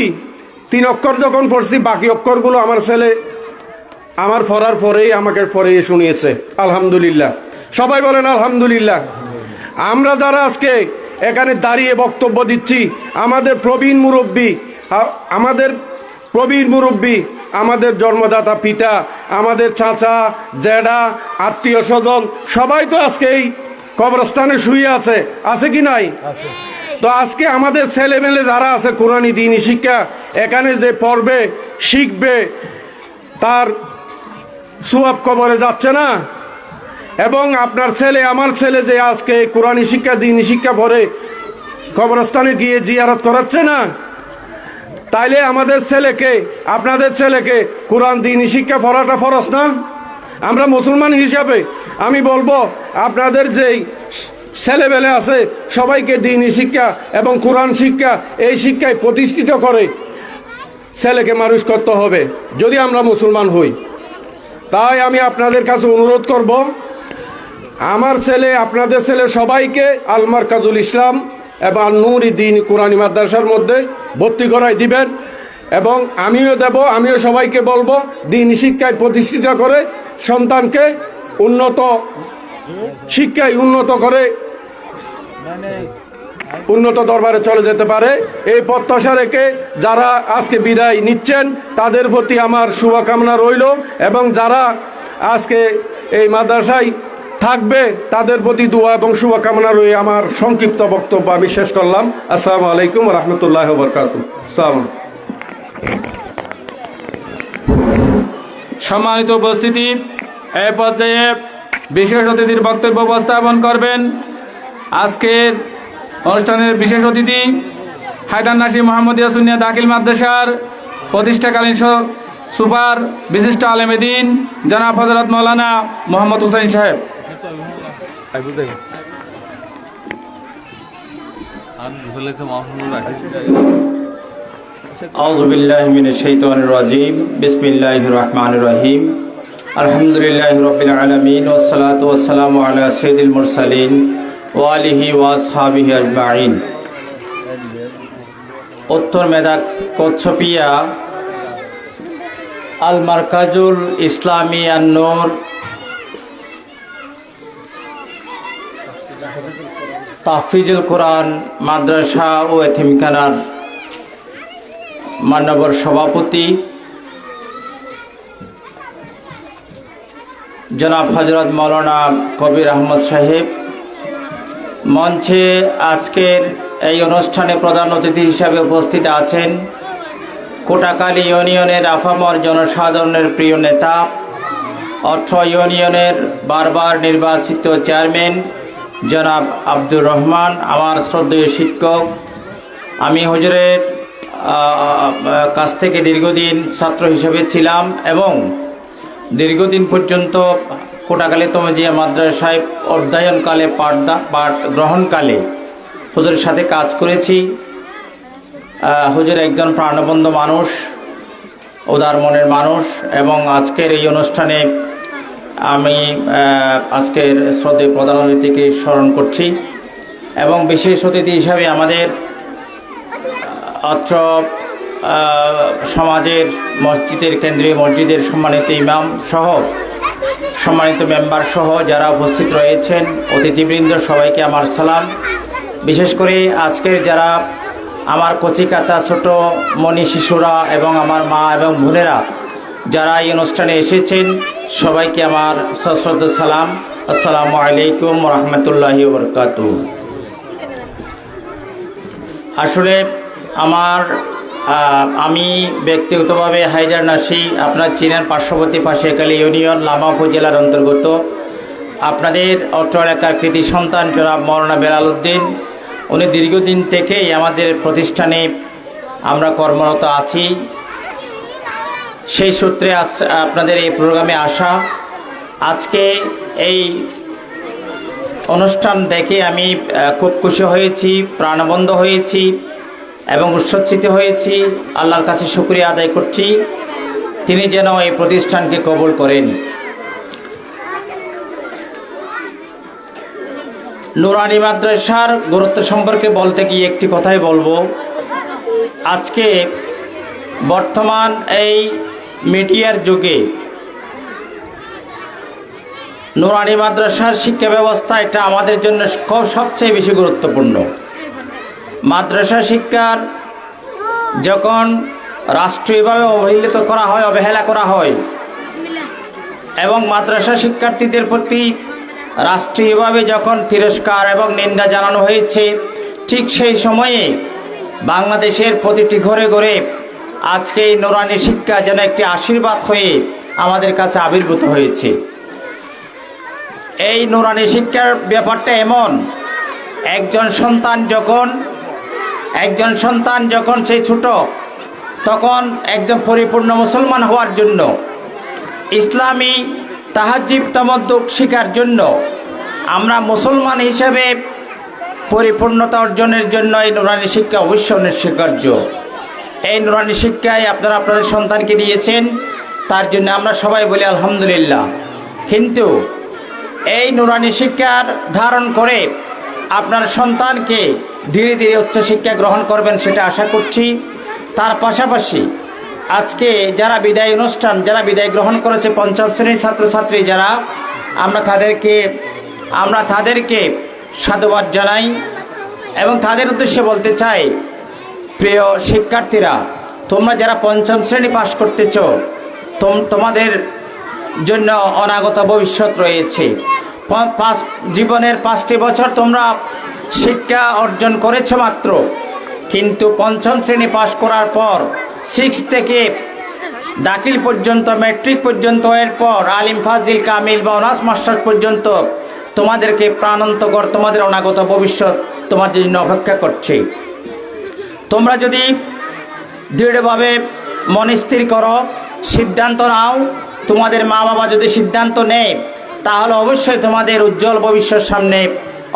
3 অক্ষর যখন পড়ছি, বাকি অক্ষরগুলো আমার ছেলে আমার পড়ার পরেই আমাকে পড়িয়ে শুনিয়েছে। আলহামদুলিল্লাহ, সবাই বলেন আলহামদুলিল্লাহ। আমরা যারা আজকে এখানে দাঁড়িয়ে বক্তব্য দিচ্ছি, আমাদের প্রবীণ মুরব্বী, আমাদের জন্মদাতা পিতা, আমাদের চাচা, জ্যাঠা, আত্মীয় স্বজন সবাই তো আজকে এই কবরস্থানে শুয়ে আছে কি নাই? তো আজকে আমাদের ছেলেমেলে যারা আছে কোরআনি দ্বীনি শিক্ষা এখানে যে পড়বে, শিখবে, তার সুয়াব কবরে যাচ্ছে না? এবং আপনার ছেলে, আমার ছেলে যে আজকে কোরআনি শিক্ষা দ্বীনি শিক্ষা পড়ে কবরস্থানে গিয়ে জিয়ারত করাচ্ছে না? তাইলে আমাদের ছেলেকে, আপনাদের ছেলেকে কোরআন দ্বীনি শিক্ষা পড়াটা ফরজ না? আমরা মুসলমান হিসাবে আমি বলবো, আপনাদের যেই ছেলেবেলে আছে সবাইকে দ্বীনি শিক্ষা এবং কোরআন শিক্ষা এই শিক্ষায় প্রতিষ্ঠিত করে ছেলেকে মানুষ করতে হবে যদি আমরা মুসলমান হই। তাই আমি আপনাদের কাছে অনুরোধ করব, আমার ছেলে আপনাদের ছেলে সবাইকে আল মারকাজুল ইসলাম এবং নূরি দ্বীন কোরআনী মাদ্রাসার মধ্যে ভর্তি করাই দিবেন এবং আমিও দেব। আমিও সবাইকে বলবো দ্বীনি শিক্ষায় প্রতিষ্ঠিত করে সন্তানকে উন্নত শিক্ষায় উন্নত করে উন্নত দরবারে চলে যেতে পারে। এই প্রত্যাশা রেখে যারা আজকে বিদায় নিচ্ছেন তাদের প্রতি আমার শুভকামনা রইল এবং যারা আজকে এই মাদ্রাসায় থাকবে তাদের প্রতি দোয়া এবং শুভকামনা রয়ে আমার সংক্ষিপ্ত বক্তব্য আমি শেষ করলাম। আসসালামু আলাইকুম ওয়া রাহমাতুল্লাহি ওয়া বারাকাতুহু। সম্মানিত উপস্থিতি, এই পর্যায়ে বিশেষ অতিথির বক্তব্য উপস্থাপন করবেন আজকের অনুষ্ঠানের বিশেষ অতিথি হায়দার নাসি মোহাম্মদিয়া সুন্নিয়া দাখিল মাদ্রাসার প্রতিষ্ঠাকালীন সুপার বিশিষ্ট আলেমে দ্বীন জনাব হযরত মাওলানা মোহাম্মদ হুসাইন সাহেব। আউযু বিল্লাহি মিনাশ শাইতানির রাজীম। বিসমিল্লাহির রহমানির রহিম। আলহামদুলিল্লাহি রাব্বিল আলামিন ওয়াস সালাতু ওয়াস সালামু আলা সাইয়্যিদিল মুরসালিন ওয়া আলিহি ওয়া আসহাবিহি আজমাইন। উত্তর মেদক কচ্ছপিয়া আল মারকাজুল ইসলামী আন-নূর তাহফিজুল কোরআন মাদ্রাসা ও এতিমখানার মান্যবর সভাপতি জনাব হযরত মাওলানা কবির আহমদ সাহেব, মঞ্চে আজকের এই অনুষ্ঠানে প্রধান অতিথি হিসাবে উপস্থিত আছেন কোটাকালী ইউনিয়নের আফামর জনসাধারণের প্রিয় নেতা, অত্র ইউনিয়নের বারবার নির্বাচিত চেয়ারম্যান জনাব আব্দুর রহমান, আমার শ্রদ্ধেয় শিক্ষক। আমি হুজুরের কাছ থেকে দীর্ঘদিন ছাত্র হিসেবে ছিলাম এবং দীর্ঘদিন পর্যন্ত কোটাকালী তমজিয়া মাদ্রাসায় অধ্যয়নকালে পাঠ গ্রহণকালে হুজুরের সাথে কাজ করেছি। হুজুর একজন প্রাণবন্ত মানুষ, উদার মনের মানুষ এবং আজকের এই অনুষ্ঠানে আমি আজকের শ্রদ্ধেয় প্রধান অতিথিকে স্মরণ করছি এবং বিশেষ অতিথি হিসাবে আমাদের অত্র সমাজের মসজিদের কেন্দ্রীয় মসজিদের সম্মানিত ইমাম সহ সম্মানিত মেম্বার সহ যারা উপস্থিত রয়েছেন, অতিথিবৃন্দ, সবাইকে আমার সালাম। বিশেষ করে আজকের যারা আমার কচি কাঁচা ছোট মনি শিশুরা এবং আমার মা এবং বোনেরা যারা এই অনুষ্ঠানে এসেছেন সবাইকে আমার সশ্রদ্ধ সালাম। আসসালামু আলাইকুম ওয়া রাহমাতুল্লাহি ওয়া বারাকাতুহু। আসলে আমি ব্যক্তিগতভাবে হায়দার নাসি, আপনার চিনেন, পার্শ্ববর্তী পাশেখালী ইউনিয়ন লামা উপজেলার অন্তর্গত। আপনাদের অত্র এলাকার কৃতি সন্তান জনাব মাওলানা বেলাল উদ্দিন, উনি দীর্ঘদিন থেকেই আমাদের প্রতিষ্ঠানে আমরা কর্মরত আছি। সেই সূত্রে আপনাদের এই প্রোগ্রামে আসা। আজকে এই অনুষ্ঠান দেখে আমি খুব খুশি হয়েছি, প্রাণবন্ত হয়েছি এবং উৎসজ্জিত হয়েছি। আল্লাহর কাছে শুকরিয়া আদায় করছি, তিনি যেন এই প্রতিষ্ঠানকে কবুল করেন। নুরানি মাদ্রাসার গুরুত্ব সম্পর্কে বলতে গিয়ে একটি কথাই বলবো। আজকে বর্তমান এই মিডিয়ার যুগে নুরানি মাদ্রাসার শিক্ষা ব্যবস্থা এটা আমাদের জন্য সবচেয়ে বেশি গুরুত্বপূর্ণ। মাদ্রাসা শিক্ষার যখন রাষ্ট্রীয়ভাবে অবহেলা করা হয় এবং মাদ্রাসা শিক্ষার্থীদের প্রতি রাষ্ট্রীয়ভাবে যখন তিরস্কার এবং নিন্দা জানানো হয়েছে, ঠিক সেই সময়ে বাংলাদেশের প্রতিটি ঘরে ঘরে আজকে এই নুরানি শিক্ষা যেন একটি আশীর্বাদ হয়ে আমাদের কাছে আবির্ভূত হয়েছে। এই নুরানি শিক্ষার ব্যাপারটা এমন, একজন সন্তান যখন সেই ছোট, তখন একজন পরিপূর্ণ মুসলমান হওয়ার জন্য, ইসলামী তাহাজ্জুদ তামাদ্দুক শেখার জন্য আমরা মুসলমান হিসেবে পরিপূর্ণতা অর্জনের জন্য এই নুরানি শিক্ষা অবশ্যই অনস্বীকার্য। এই নুরানি শিক্ষায় আপনারা আপনাদের সন্তানকে দিয়েছেন, তার জন্য আমরা সবাই বলি আলহামদুলিল্লাহ। কিন্তু এই নুরানি শিক্ষার ধারণ করে আপনার সন্তানকে ধীরে ধীরে উচ্চশিক্ষা গ্রহণ করবেন সেটা আশা করছি। তার পাশাপাশি আজকে যারা বিদায় অনুষ্ঠান, যারা বিদায় গ্রহণ করেছে পঞ্চম শ্রেণীর ছাত্রছাত্রী যারা, আমরা তাদেরকে সাধুবাদ জানাই এবং তাদের উদ্দেশ্যে বলতে চাই, প্রিয় শিক্ষার্থীরা, তোমরা যারা পঞ্চম শ্রেণী পাশ করতেছ, তোমাদের জন্য অনাগত ভবিষ্যৎ রয়েছে। জীবনের 5টি বছর তোমরা শিক্ষা অর্জন করেছ মাত্র, কিন্তু পঞ্চম শ্রেণী পাশ করার পর 6 থেকে দাখিল পর্যন্ত, ম্যাট্রিক পর্যন্ত, এরপর আলিম ফাজিল কামিল বা অনার্স মাস্টার্স পর্যন্ত তোমাদেরকে প্রাণান্তকর তোমাদের অনাগত ভবিষ্যৎ তোমাদের জন্য অপেক্ষা করছে। তোমরা যদি দৃঢ়ভাবে মন স্থির করো, সিদ্ধান্ত নাও, তোমাদের মা বাবা যদি সিদ্ধান্ত নেয়, তাহলে অবশ্যই তোমাদের উজ্জ্বল ভবিষ্যৎ সামনে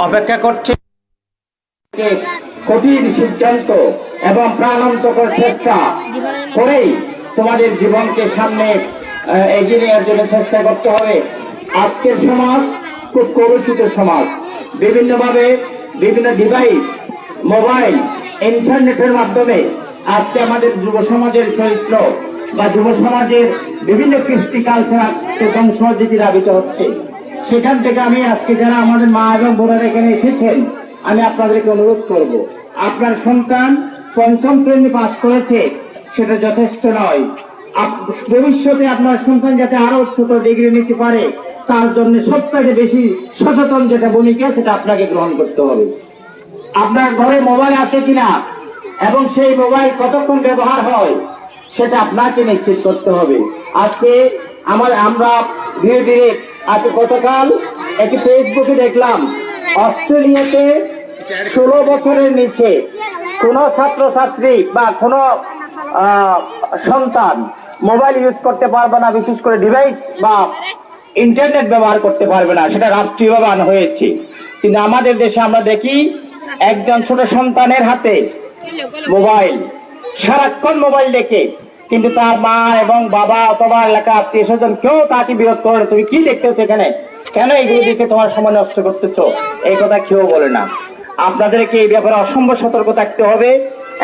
অপেক্ষা করছে। কঠিন সিদ্ধান্ত এবং প্রাণান্তকর চেষ্টা করেই তোমাদের জীবনকে সামনে এগিয়ে নেওয়ার জন্য চেষ্টা করতে হবে। আজকের সমাজ খুব কলুষিত সমাজ। বিভিন্নভাবে বিভিন্ন ডিভাইস, মোবাইল, ইন্টারনেটের মাধ্যমে আজকে আমাদের যুব সমাজের চরিত্র বা যুব সমাজের বিভিন্ন কৃষ্টি কালচার ধ্বংসদিকে ধাবিত হচ্ছে। সেখান থেকে আমি আজকে যারা আমাদের মা এবং বোনেরা এখানে এসেছেন, আমি আপনাদেরকে অনুরোধ করব, আপনার সন্তান পঞ্চম শ্রেণী পাস করেছে সেটা যথেষ্ট নয়। ভবিষ্যতে আপনার সন্তান যাতে আরো উচ্চতর ডিগ্রি নিতে পারে, তার জন্য সবথেকে বেশি সচেতন যেটা ভূমিকা, সেটা আপনাকে গ্রহণ করতে হবে। আপনার ঘরে মোবাইল আছে কিনা এবং সেই মোবাইল কতক্ষণ ব্যবহার হয় সেটা আপনাকে নিশ্চিত করতে হবে। আজকে আমরা ধীরে ধীরে আজকে গতকাল একটি ফেসবুকে দেখলাম, অস্ট্রেলিয়াতে 16 বছরের নিচে কোন ছাত্রছাত্রী বা কোন সন্তান মোবাইল ইউজ করতে পারবে না, বিশেষ করে ডিভাইস বা ইন্টারনেট ব্যবহার করতে পারবে না, সেটা রাষ্ট্রীয়ভাবে আনা হয়েছে। কিন্তু আমাদের দেশে আমরা দেখি একজন ছোট সন্তানের হাতে মোবাইল, সারাক্ষণ মোবাইল দেখে, কিন্তু তার মা এবং বাবা অথবা এলাকা আত্মীয় স্বজন কেউ তাকে বিরোধ করে, তুমি কি দেখতেছো এখানে, কেন এইগুলো দেখে তোমার সময় নষ্ট করতেছো, এই কথা কেউ বলে না। আপনাদেরকে এই ব্যাপারে অসম্ভব সতর্ক থাকতে হবে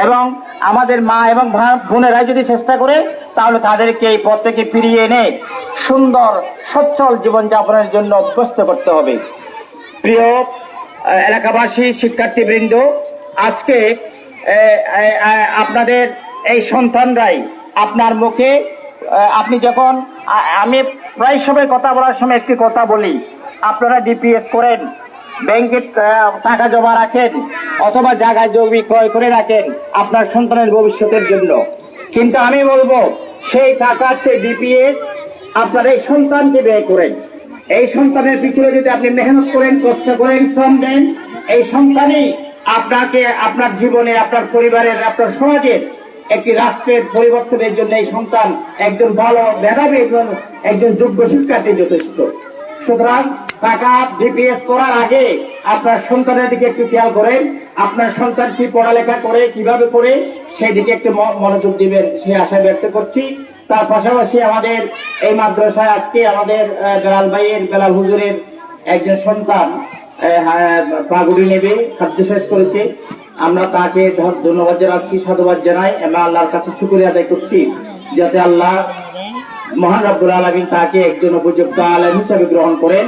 এবং আমাদের মা এবং বোনেরা যদি চেষ্টা করে, তাহলে তাদেরকে এই পথ থেকে ফিরিয়ে এনে সুন্দর সচ্ছল জীবনযাপনের জন্য অভ্যস্ত করতে হবে। প্রিয় এলাকাবাসী, শিক্ষার্থীবৃন্দ, আজকে আপনাদের এই সন্তানরাই আপনার মুখে, আপনি যখন, আমি প্রায় সময় কথা বলার সময় একটি কথা বলি, আপনারা ডিপিএস করেন, ব্যাংকে টাকা জমা রাখেন অথবা জায়গায় জমি ক্রয় করে রাখেন আপনার সন্তানের ভবিষ্যতের জন্য, কিন্তু আমি বলবো সেই টাকার চেয়ে ডিপিএস আপনার এই সন্তানকে ব্যয় করেন। এই সন্তানের পিছনে যদি আপনি মেহনত করেন, কষ্ট করেন, শ্রম দেন, এই সন্তানই আপনাকে আপনার জীবনে, আপনার পরিবারের, আপনার সমাজের, একটি রাষ্ট্রের পরিবর্তনের জন্য এই সন্তান একজন ভালো মেধাবী, একজন যোগ্য শিক্ষার্থী যথেষ্ট। সুতরাং টাকা ডিপিএস করার আগে আপনার সন্তানের দিকে একটু খেয়াল করেন, আপনার সন্তান কি পড়ালেখা করে, কিভাবে করে, সেই দিকে একটু মনোযোগ দিবেন, সেই আশা ব্যক্ত করছি। তার পাশাপাশি আমাদের এই মাদ্রাসায় আজকে আমাদের বেলাল হুজুরের একজন সন্তান পাগুড়ি নেবে, খাদ্য শেষ করেছে। আমরা তাকে ধন্যবাদ জানাচ্ছি, সাধুবাদ জানাই এবং আল্লাহর কাছে শুকরিয়া আদায় করছি যাতে আল্লাহ মহান রব্বুল আলামিন তাকে একজন উপযুক্ত আলেম হিসেবে গ্রহণ করেন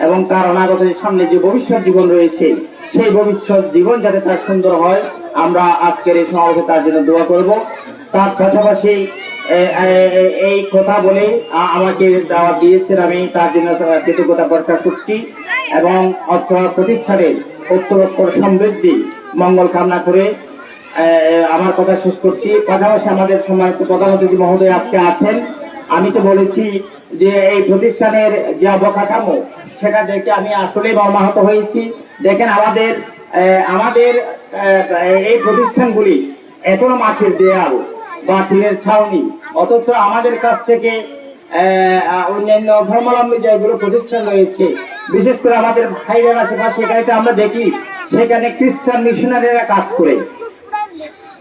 এবং তার অনাগত সামনে যে ভবিষ্যৎ জীবন রয়েছে সেই ভবিষ্যৎ জীবন যাতে তার সুন্দর হয়, আমরা আজকের এই সমাবেশে তার জন্য দোয়া করব। তার পাশাপাশি এই কথা বলে আমাকে দাওয়াত দিয়েছেন, আমি তার জন্য কৃতজ্ঞতা প্রকাশ করছি এবং অর্থ প্রতিষ্ঠানের উত্তরোত্তর সমৃদ্ধি মঙ্গল কামনা করে আমার কথা শেষ করছি। পাশাপাশি আমাদের সম্মানিত প্রধান অতিথি মহোদয় আজকে আছেন। আমি তো বলেছি যে এই প্রতিষ্ঠানের যে অবকাঠামো সেটা দেখে আমি আসলে মর্মাহত হয়েছি। দেখেন আমাদের এই প্রতিষ্ঠানগুলি এখনো মাটির দেয়াল বা টিনের ছাউনি, অথচ আমাদের কাছ থেকে অন্যান্য ধর্মাবলম্বী যেগুলো প্রতিষ্ঠান রয়েছে, বিশেষ করে আমাদের ভাইয়ের আশেপাশে এখানে আমরা দেখি সেখানে খ্রিস্টান মিশনারিরা কাজ করে।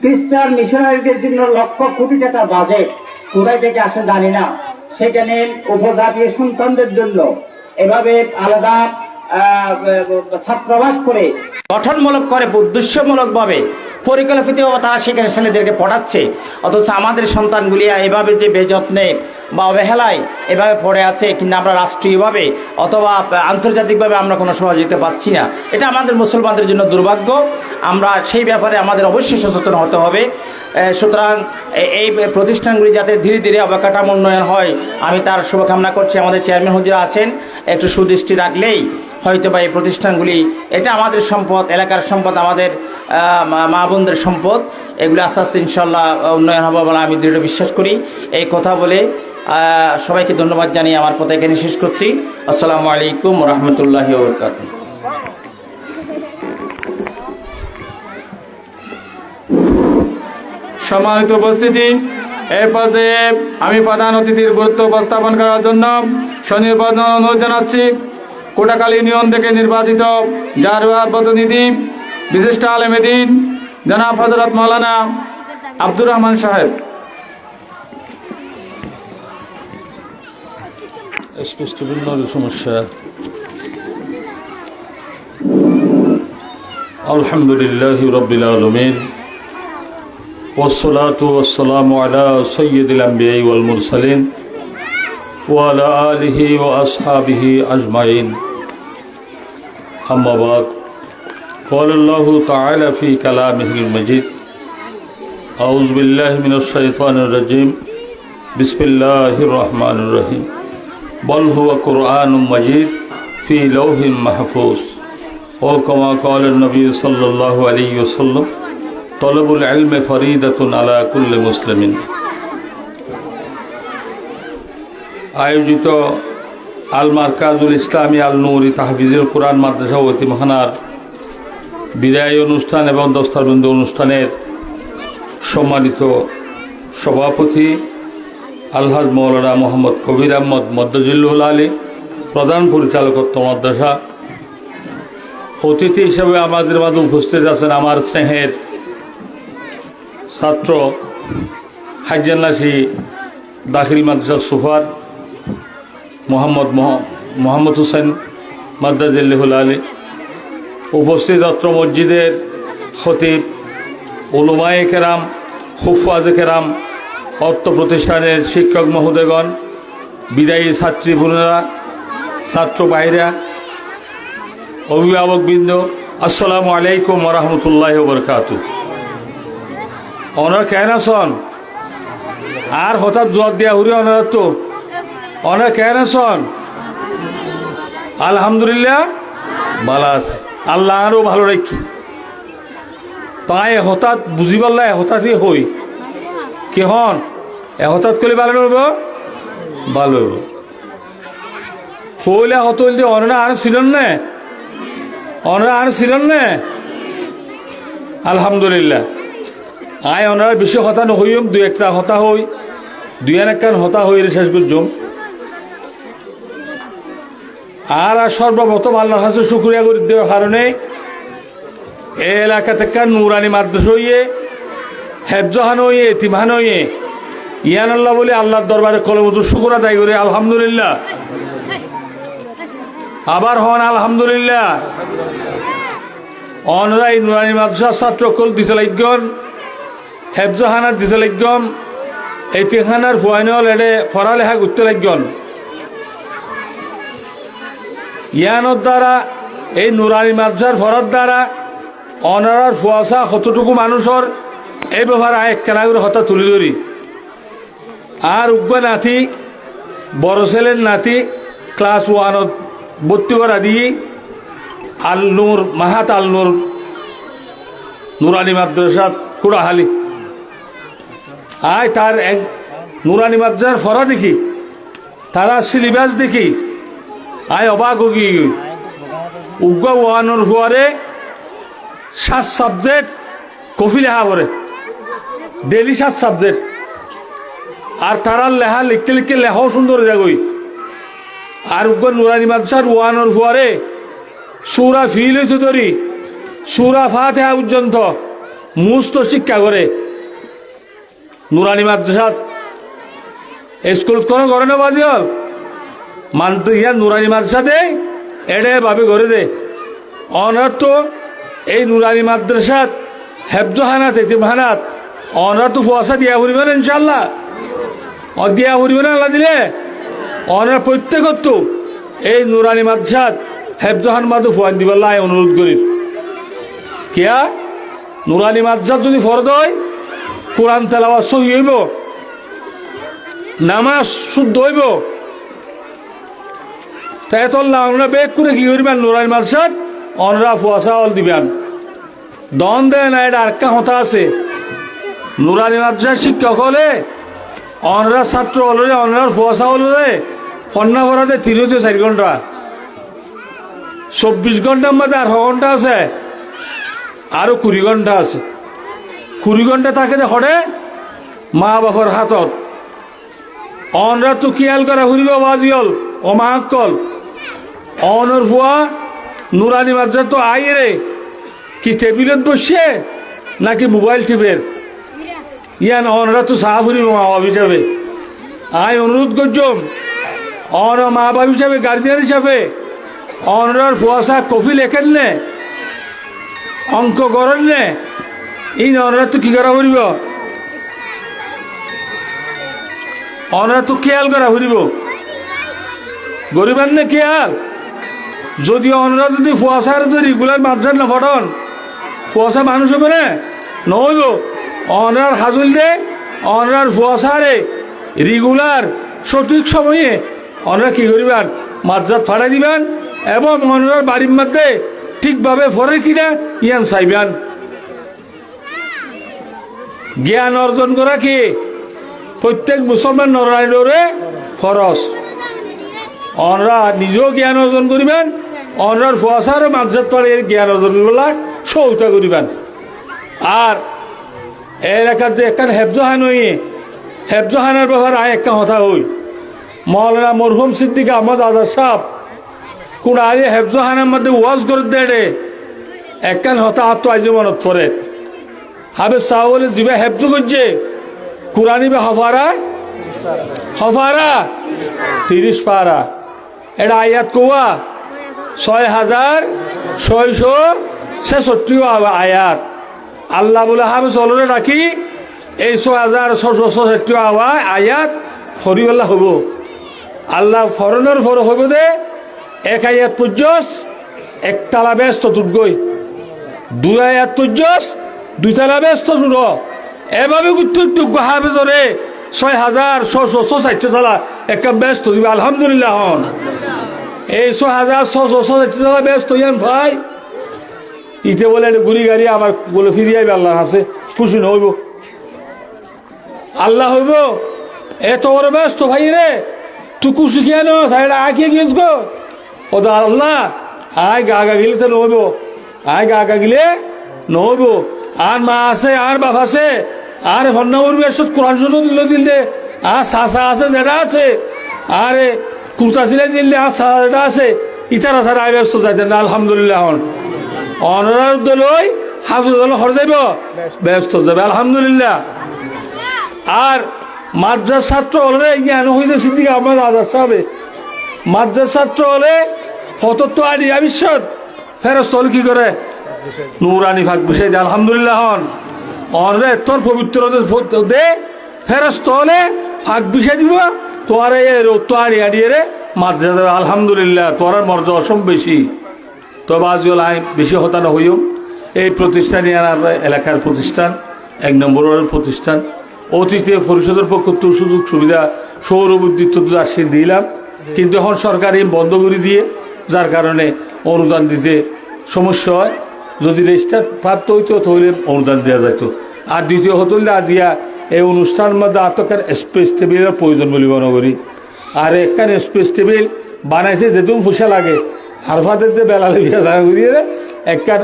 খ্রিস্টান মিশনারিদের জন্য লক্ষ কোটি টাকা বাজেট কোথায় থেকে আসে জানি না। সেখানে উপজাতীয় সন্তানদের জন্য এভাবে আলাদা ছাত্রাবাস করে গঠনমূলক করে উদ্দেশ্যমূলকভাবে পরিকল্পিতভাবে তারা সেখানে ছেলেদেরকে পড়াচ্ছে, অথচ আমাদের সন্তানগুলি এভাবে যে বেযত্নে বা অবহেলায় এভাবে পড়ে আছে, কিন্তু আমরা রাষ্ট্রীয়ভাবে অথবা আন্তর্জাতিকভাবে আমরা কোনো সহযোগিতা পাচ্ছি না। এটা আমাদের মুসলমানদের জন্য দুর্ভাগ্য। আমরা সেই ব্যাপারে আমাদের অবশ্যই সচেতন হতে হবে। সুতরাং এই প্রতিষ্ঠানগুলি যাতে ধীরে ধীরে অবকাঠামো উন্নয়ন হয়, আমি তার শুভকামনা করছি। আমাদের চেয়ারম্যান হুজুর আছেন, একটু সুদৃষ্টি রাখলেই হয়তো বা এই প্রতিষ্ঠানগুলি, এটা আমাদের সম্পদ, এলাকার সম্পদ, আমাদের মা বোনদের সম্পদ, এগুলো আস্তে আস্তে ইনশাল্লাহ উন্নয়ন হবে বলে আমি দৃঢ় বিশ্বাস করি। এই কথা বলে সবাইকে ধন্যবাদ জানিয়ে আমার কথা এখানে শেষ করছি। আসসালামু আলাইকুম রহমতুল্লাহি ওয়া বারাকাতুহু। সম্মানিত উপস্থিতি, এই পর্যায়ে আমি প্রধান অতিথির গুরুত্ব উপস্থাপন করার জন্য সনির্বাচন অনুরোধ জানাচ্ছি কোটাখালী ইউনিয়ন থেকে নির্বাচিত জারওয়ার প্রতিনিধি বিশিষ্ট আলেম দ্বীন জনাব হযরত মাওলানা আব্দুর রহমান সাহেব। সমস্যা। আলহামদুলিল্লাহি রাব্বিল আলামিন ওয়াসসালাতু ওয়াসসালামু আলা সাইয়্যিদিল আমবিয়াই ওয়াল মুরসালিন ওয়া আলা আলিহি ওয়া আসহাবিহি আজমাইন। আম্মা বাদ। قال الله تعالى في كلامه المجيد أعوذ بالله من الشيطان الرجيم بسم الله الرحمن الرحيم بل هو قرآن مجيد في لوح محفوظ وكما قال النبي صلى الله عليه وسلم طلب العلم فريدة على كل مسلم। আয়োজিত আল মারকাজুল ইসলামী আল নূরি তাহফিজুল কোরআন মাদ্রাসা ও এতিমখানার বিদায়ী অনুষ্ঠান এবং দস্তারবন্দি অনুষ্ঠানের সম্মানিত সভাপতি আলহাজ মৌলানা মোহাম্মদ কবির আহমদ মদ্দজিল্লুল আলী, প্রধান পরিচালকত্ব মাদ্রাসা, অতিথি হিসেবে আমাদের মাঝে উপস্থিত আছেন আমার স্নেহের ছাত্র হাজ্জান্নাসি দাখিল মাদ্রাসার সুফার মোহাম্মদ হোসেন মদ্দজিল্লুল আলী, উপস্থিত অত্র মসজিদের খতিব, উলামায়ে কেরাম, হুফাজে কেরাম, অত্র প্রতিষ্ঠানের শিক্ষক মহোদয়গণ, বিদায়ী ছাত্রী বোনেরা, ছাত্র ভাইরা, অভিভাবকবৃন্দ, আসসালামু আলাইকুম ওয়া রাহমাতুল্লাহি ওয়া বারাকাতুহু। ওনারা কেন আছেন? আর হঠাৎ জোয়ার দিয়া হুরি ওনারা তো ওনারা কেন আছেন? আলহামদুলিল্লাহ ভালো আছে, আল্লাহ আরও ভালো রাখি। তাই হঠাৎ বুঝি পারলা হঠাৎই হই কি হন হঠাৎ করলে ভালো হইব, ভালো হইব। ফইলে হত হইলে অনরা আর ছিলেন না, অনরা আর ছিলেন না। আলহামদুলিল্লাহ আয় ওনারা বেশি হতা নহইম, দুই একটা হতা হই, দুই একখান হতা হইলে শেষ করছম। আর সর্বপ্রথম আল্লাহর কাছে শুকরিয়া করে দেওয়ার কারণে এই এলাকা থেকে নুরানি মাদ্রাসা হইয়ে, হেফজহান হইয়ে, এতিমখান হইয়ে ইয়ান আল্লাহ বলে আল্লাহর দরবারে কলমত শুকর আদায় করে আলহামদুলিল্লাহ। আবার হন আলহামদুলিল্লাহ। অনরাই নুরানি মাদ্রাসার ছাত্রকল দিতে লাগন, হেফজহানার দিতে লাগন, এতিমখানার ফুয়াইনল এডে পড়ালেখা করতে লাগন। ইয়ানোর দ্বারা এই নুরানি মাদ্রাসার ফরার দ্বারা অনারার ফুয়াশা কতটুকু মানুষের এই ব্যাপারে এক কেনাগুলো হতা তুলে ধরি। আর উগ্র নাতি বড় ছেলের নাতি ক্লাস 1 ভর্তি করা দিয়ে আলনুর মাহাত আলনুর নুরানি মাদ্রাসা কুড়াহালি। আয় তার এক নুরানি মাদ্রাসার ফরা দেখি, তারা সিলেবাস দেখি আয় অবাক হগি। উগ্র ওয়ানোর ফুয়ারে 7 সাবজেক্ট কফি লেখা পড়ে, ডেলি 7 সাবজেক্ট। আর তারা লেখা লিখতে লিখতে লেখাও সুন্দর যাগই আর নুরানি মাদ্রাসার ওয়ানোর ফুয়ারে সুরা ফিল হইতে ধরি সুরা ফাতিহা পর্যন্ত মুস্ত শিক্ষা করে নুরানি মাদ্রাসাত স্কুল কোনো করে না বাজি হল মানতে ইয়া নুরানি মাদ্রাসাতে এডে ভাবে করে দে অনার তো এই নুরানি মাদ্রাসাত হেফজহানাত এতিমহানাত অনার তো ফুয়াশা দিয়া ফুরিবেন ইনশাল্লাহ দিয়া ফুরিবেন আল্লাহ দিলে অনার প্রত্যেকত তো এই নুরানি মাদ্রাসাত হেফজহান মাদু ফুয়ান দিবাল্লাহ অনুরোধ করি কিয়া নুরানি মাদ্রাসাত যদি ফরদ হয় কোরআন তেলাওয়াত সহি হইব নামাজ শুদ্ধ হইব তাই তোল্লা আমরা বেগ করে কি করবেন নুরানি মাদ্রাসাত অনরা ফুয়াশা অল দিবেন দন দেয় না এটা আরেকটা কথা আছে নুরানি মাদ্রাসার শিক্ষক হলে অনরা ছাত্র হলে অনরার ফুয়াশা হলে কন্যা ভরাতে 3 থেকে 4 ঘন্টা 24 ঘন্টার মধ্যে 8 ঘন্টা আছে আরো 20 ঘন্টা আছে 20 ঘন্টা থাকে হরে মা বাবার হাতত অনরা তো খেয়াল করা ঘুরিব বাজিল ও মাকল অনর ফুয়া নুরানি মাদ্রাসা তো আই রে কি টেবিলত বসে নাকি মোবাইল টিপের ইয়ান অনরা তো সাহা ফুরিব মা বাবা হিসাবে আই অনুরোধ করছম অন মা বাবা হিসাবে গার্জিয়ান হিসাবে অনরার ফুয়াশা কফি লেখেন নে অঙ্ক করেন নে এই অনরা তো কি করা ফুরিব অনরা তো খেয়াল করা ফুরিব গরিবান নে খেয়াল যদি অনরা যদি ফুয়াশার যদি রেগুলার মাদ্রাসা না পড়ন ফুয়াশা মানুষ হবে না নহইব অনরার হাজুল দে অনরার ফুয়াশারে রেগুলার সঠিক সময়ে অনরা কি করিবেন মাদ্রাসা ফাড়াই দিবেন এবং অনরার বাড়ির মধ্যে ঠিকভাবে ফরে কিনা ইয়ান চাইবেন জ্ঞান অর্জন করা কি প্রত্যেক মুসলমান নরাইডরে ফরজ অনরা নিজেও জ্ঞান অর্জন করিবেন অনরার ফুয়াশারও মাদ্রাসা পড়ে জ্ঞান অর্জন করিবেলা সৌতা করিবেন আর এর একার যে একখান হেফজহান হইয়ে হেফজহানের ব্যাপারে একটা কথা হই মৌলানা মরহুম সিদ্দিক আহমদ আজাদ সাহেব কোন আগে হেফজহানের মধ্যে ওয়াজ করে দেয় একখান হতা আত্ম আজ মনত পড়ে হাবে সাহলে দিবে হেফজ করছে কুরানি বে হফারা 30 পারা এটা আয়াত কোয়া 6666 আয়াত আল্লাহ বলে হাবে চলরে রাখি এই 6666 আয়াত ফরিওয়াল্লা হব আল্লাহ ফরনের ফর হইব দে 1 আয়াত পর্যস একতলা বেশ চতুর্গই 2 আয়াত পর্যস 2 তলা বেশ চতুর এভাবে উত্তর হাবে ধরে 6660 তলা একটা ব্যস্ত দিবে আলহামদুলিল্লাহ হন এই 6660 তলা ব্যস্ত ইয়ান ভাই ইতে বলে গুড়ি গাড়ি আবার বলে ফিরিয়ে আইবে আল্লাহ আছে খুশি হইব আল্লাহ হইব এত বড় ব্যস্ত ভাই রে তুই খুশি কেন সাইডা আঁকিয়ে গিয়েছ গো ও দা আল্লাহ আয় গা গিলে তো নহইব আয় গা গিলে নহইব আর মা আছে আর বাপ আছে আর হন্নাবর বেশত কোরআন শুনো দিল দে আর সাসা আছে যেটা আছে আরে কুর্তা সিলাই দিলে আর সাসা যেটা আছে ইতারা সারা আয় ব্যস্ত যাইতেন না আলহামদুলিল্লাহ হন অনার দলই হাফিজ দল হর যাইব ব্যস্ত যাবে আলহামদুলিল্লাহ আর মাদ্রাসা ছাত্র হলে জ্ঞান হইলে সিদ্দিক আহমদ আজাদ সাহেবে মাদ্রাসা ছাত্র হলে ফতত্ব আদি আবিষ্যত ফেরস্ত হল কি করে নুরানি ভাগ বিষয় দে আলহামদুলিল্লাহ হন অনরে তোর পবিত্র দে ফেরস্ত হলে ভাগ বিষয় দিব তোর তো আড়িয়ে রে মাদ্রাসা দেবে আলহামদুলিল্লাহ তোর মর্যাদা অসম বেশি তো বাজিও লাই বেশি হতানো হইও এই প্রতিষ্ঠানই আর এলাকার প্রতিষ্ঠান 1 নম্বরের প্রতিষ্ঠান অতীতে পরিষদের পক্ষ থেকে সুযোগ সুবিধা সৌর বিদ্যুৎ তো আসে দিলাম কিন্তু এখন সরকার এই বন্ধ করে দিয়ে যার কারণে অনুদান দিতে সমস্যা হয় যদি রেজিস্টার প্রাপ্ত হইতো তাহলে অনুদান দেওয়া যেত আর দ্বিতীয় হতো আজিয়া এই অনুষ্ঠানের মধ্যে আতকার স্পেস টেবিলের প্রয়োজন বলে মনে করি আর একখান স্পেস টেবিল বানাইছে যেটুকু পয়সা লাগে হারফাতের যে বেলা লিখে করিয়ে একখান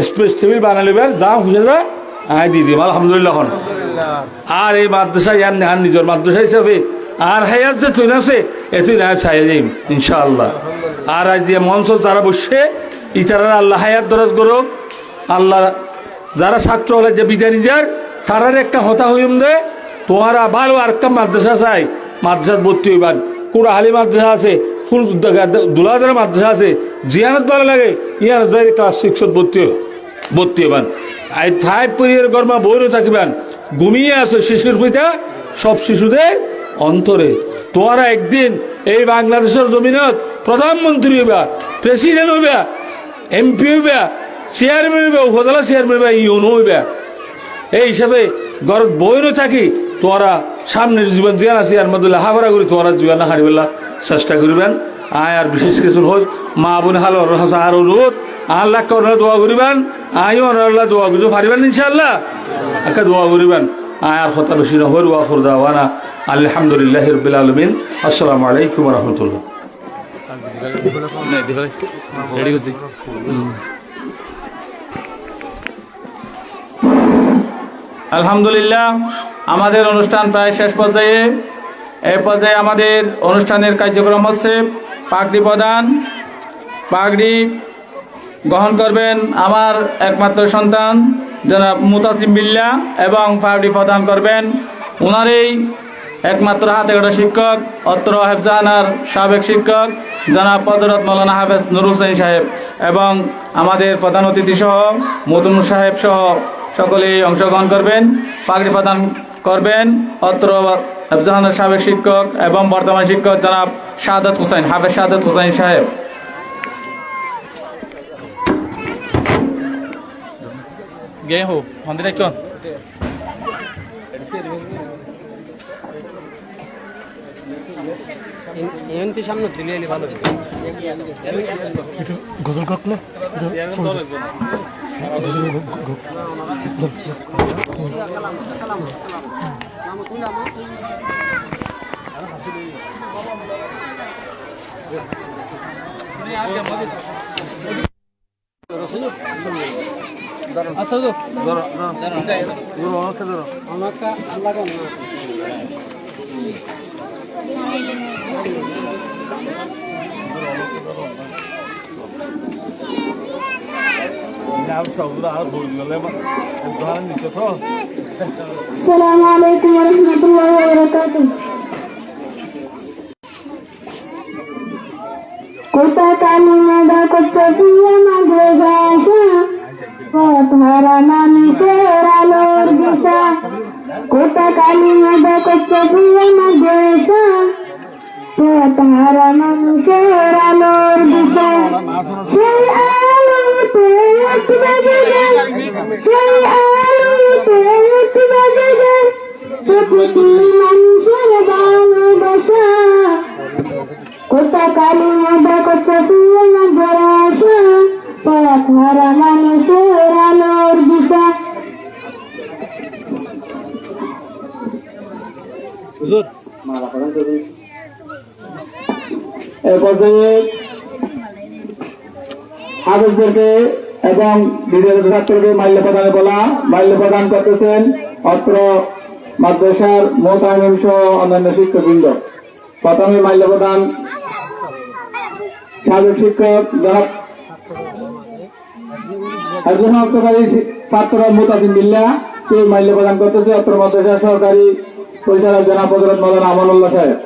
স্পেস টেবিল বানালে যা পয়সা যায় আয় দিয়ে দিম আলহামদুলিল্লাহ আর এই মাদ্রাসা ইয়ার নেহার নিজের মাদ্রাসা হিসাবে আর হায়ার যে তুই আছে এ তুই না ছাই যাইম ইনশাআল্লাহ। আর আজ যে মঞ্চ তারা বসে ইতারা আল্লাহ হায়াত দরজ করুক। আল্লাহ যারা ছাত্র হলে যে বিদায় নিজার তারার একটা হতা হইম দে তোমারা ভালো আর একটা মাদ্রাসা চাই মাদ্রাসার ভর্তি হইবান। কুড়াহালি মাদ্রাসা আছে, ফুল দুলাদার মাদ্রাসা আছে, জিয়ানত ভালো লাগে ইয়ানত ক্লাস 6 ভর্তি হইবান। আই 5 পরিবার গরমা বইরও থাকিবান, ঘুমিয়ে আসো শিশুর পিতা সব শিশুদের অন্তরে। তোমরা একদিন এই বাংলাদেশের জমিনত প্রধানমন্ত্রী হইবা, প্রেসিডেন্ট হইবা, এমপি হইবা, চেয়ারম্যান হইবা, উপজেলা চেয়ারম্যান হইবা, ইউনো হইবা। এই হিসাবে ঘর বইরও থাকি তোমরা সামনের জীবন জিয়ান আছে আর মধ্যে হাফারা করি তোমরা জীবন না হারিবেলা চেষ্টা করবেন। আয় আর বিশেষ কিছু হোক মা বোন হাল আর অনুরোধ আল্লাহ ওনারা দোয়া করিবেন, আইও ওনারা দোয়া করতে পারিবেন ইনশাআল্লাহ। একটা দোয়া করিবেন। আয় আর কথা বেশি নহর ওয়া খুরদাওয়ানা আলহামদুলিল্লাহ রাব্বিল আলামিন। আসসালামু আলাইকুম ওয়া রাহমাতুল্লাহ। আলহামদুলিল্লাহ, আমাদের অনুষ্ঠান প্রায় শেষ পর্যায়ে। এই পর্যায়ে আমাদের অনুষ্ঠানের কার্যক্রম হচ্ছে পাগড়ি প্রদান। পাগড়ি গ্রহণ করবেন আমার একমাত্র সন্তান জনাব মুতাসিম বিল্লাহ এবং পাগড়ি প্রদান করবেন ওনারই একমাত্র হাতে গড়া শিক্ষক অত্র হেফজাহানার সাবেক শিক্ষক জনাব হযরত মাওলানা হাফেজ নুর হোসেন সাহেব এবং আমাদের প্রধান অতিথি সহ মতুন সাহেব সহ সকলেই অংশগ্রহণ করবেন। পাগড়ি প্রদান করবেন অত্র হেফজাহানার সাবেক শিক্ষক এবং বর্তমান শিক্ষক জনাব শাহাদাত হোসেন হাফেজ শাহাদাত হোসেন সাহেব। গে হো মন্দিরে কোন এমনি সামনে তুলে এলে ভালো গদল কাকলে السلام عليكم ورحمة الله وبركاته. Kota kami ada kota dia madrasah, kota manusia luar biasa. Kota kami ada kota dia madrasah, kota manusia luar biasa. Saya alu tehat bajajan, saya alu tehat bajajan, seperti manusia bahasa. Kota kami ada kota dia madrasah, kota manusia luar biasa. এই পর্যায়ে হাফেজদেরকে এবং বিদ্যালয় ছাত্রকে মাল্য প্রদানে বলা মাল্য প্রদান করতেছেন অত্র মাদ্রাসার মোতামিম সহ অন্যান্য শিক্ষকবৃন্দ। প্রথমে মাল্য প্রদান সাবেক শিক্ষক জনাব একজন অর্থকারী ছাত্র মুতাসিম বিল্লাহ সেই মাল্য প্রদান করতেছে অত্র মাদ্রাসার সহকারী পরিচালক জনাব হযরত মাওলানা আমানুল্লাহ সাহেব।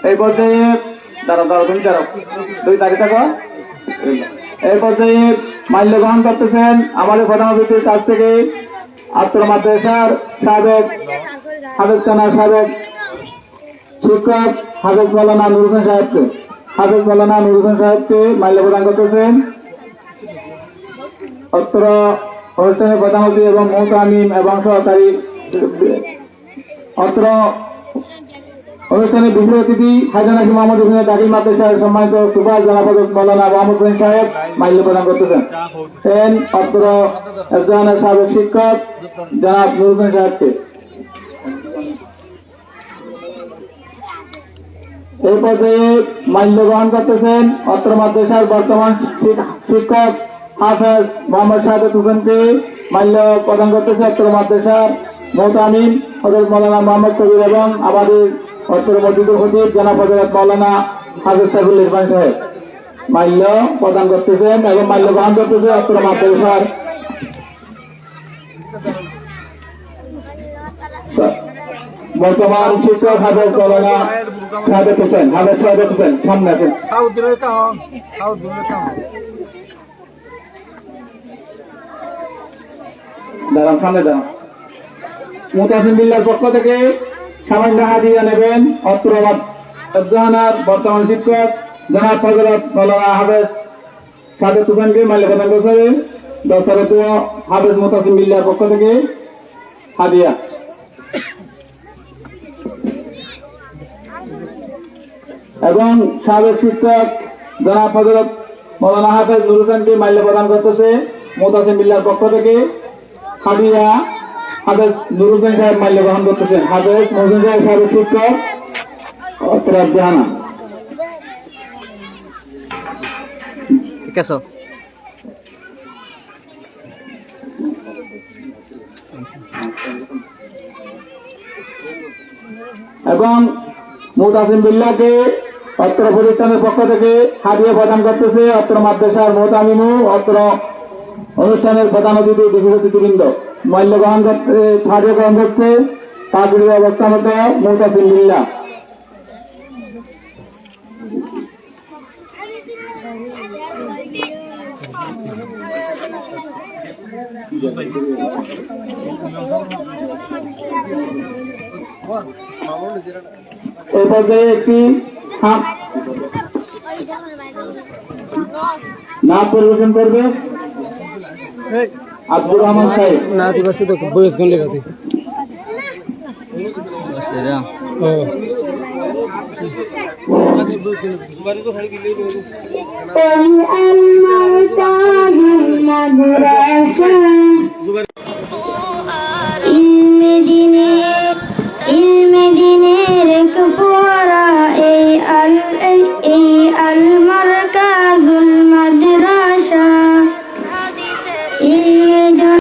এই পর্যায়ে দাঁড়াও তুমি দাঁড়াও 2 তারিখ থাকো। এই পর্যায়ে মাল্য গ্রহণ করতেছেন আমাদের প্রধান অতিথির কাছ থেকে আত্র মাদ্রাসার সাবেক হাফেজখানার সাবেক শিক্ষক হাফেজ মাওলানা নুর হোসেন সাহেবকে মাল্য প্রদান করতেছেন অত্র অনুষ্ঠানের প্রধান অতিথি এবং মুতামিম এবং সহকারী অত্র অনুষ্ঠানে বিশেষ অতিথি হাজি নাকি মোহাম্মদ হোসেন দাখিল মাদ্রাসার সম্মানিত সুপার জনাব মৌলানা আবু আহমদ হোসেন সাহেব মাল্য প্রদান করতেছেন অত্র একজনের সাবেক শিক্ষক জনাব নুর হোসেন সাহেবকে। এই পর্যায়ে মাল্য গ্রহণ করতেছেন অত্র মাদ্রাসার বর্তমান শিক্ষক হাফেজ মোহাম্মদ শাহাদাত হোসেনকে মাল্য প্রদান করতেছে অত্র মাদ্রাসার মোহতামিম হযরত মাওলানা মোহাম্মদ কবির এবং আমাদের অত্র মসজিদের খতিব জনাব হযরত মাওলানা হাফেজ সাইফুল ইরফান সাহেব মাল্য প্রদান করতেছেন এবং মাল্য গ্রহণ করতেছে অত্র মাদ্রাসার বর্তমান শিক্ষক হাফেজ মাওলানা শাহাদাত হোসেন সামনে আসেন। দাঁড়ান, সামনে দাঁড়ান। মুতাসিম বিল্লাহর পক্ষ থেকে সামান্য হাদিয়া নেবেন অত্র মাদ্রাসার বর্তমান শিক্ষক জনাব হযরত মাওলানা হাফেজ শাহাদাত হোসেনকে মাল্য প্রদান করছেন দশরত হাফেজ মুতাসিম বিল্লাহর পক্ষ থেকে হাদিয়া। এবং সাবেক শিক্ষক জনাব হযরত মাওলানা হাফেজ নুর হোসেনকে মাল্য প্রদান করতেছে মুতাসিম বিল্লাহর পক্ষ থেকে হাদিয়া। হাফেজ নুর হোসেন সাহেব মাল্য গ্রহণ করতেছেন। হাফেজ মোহসেন সাহেব সাবেক শিক্ষক অত্র জাহানা। ঠিক আছে। এবং মুতাসিম বিল্লাহকে অত্র প্রতিষ্ঠানের পক্ষ থেকে হাদিয়া প্রদান করতেছে অত্র মাদ্রাসার মোহতামিমু অত্র অনুষ্ঠানের প্রধান অতিথি বিশেষ অতিথিবৃন্দ। মাল্য গ্রহণ করতে হাদিয়া গ্রহণ করতে তাজুল অবস্থানত মুতাসিম বিল্লাহ। এই পর্যায়ে একটি নাচ পরিবেশন করবে আব্দুর রহমান সাহেব। না দিবা শুধু বয়স গণ লেখাতে দিনের কুফরা এই আল মার্কা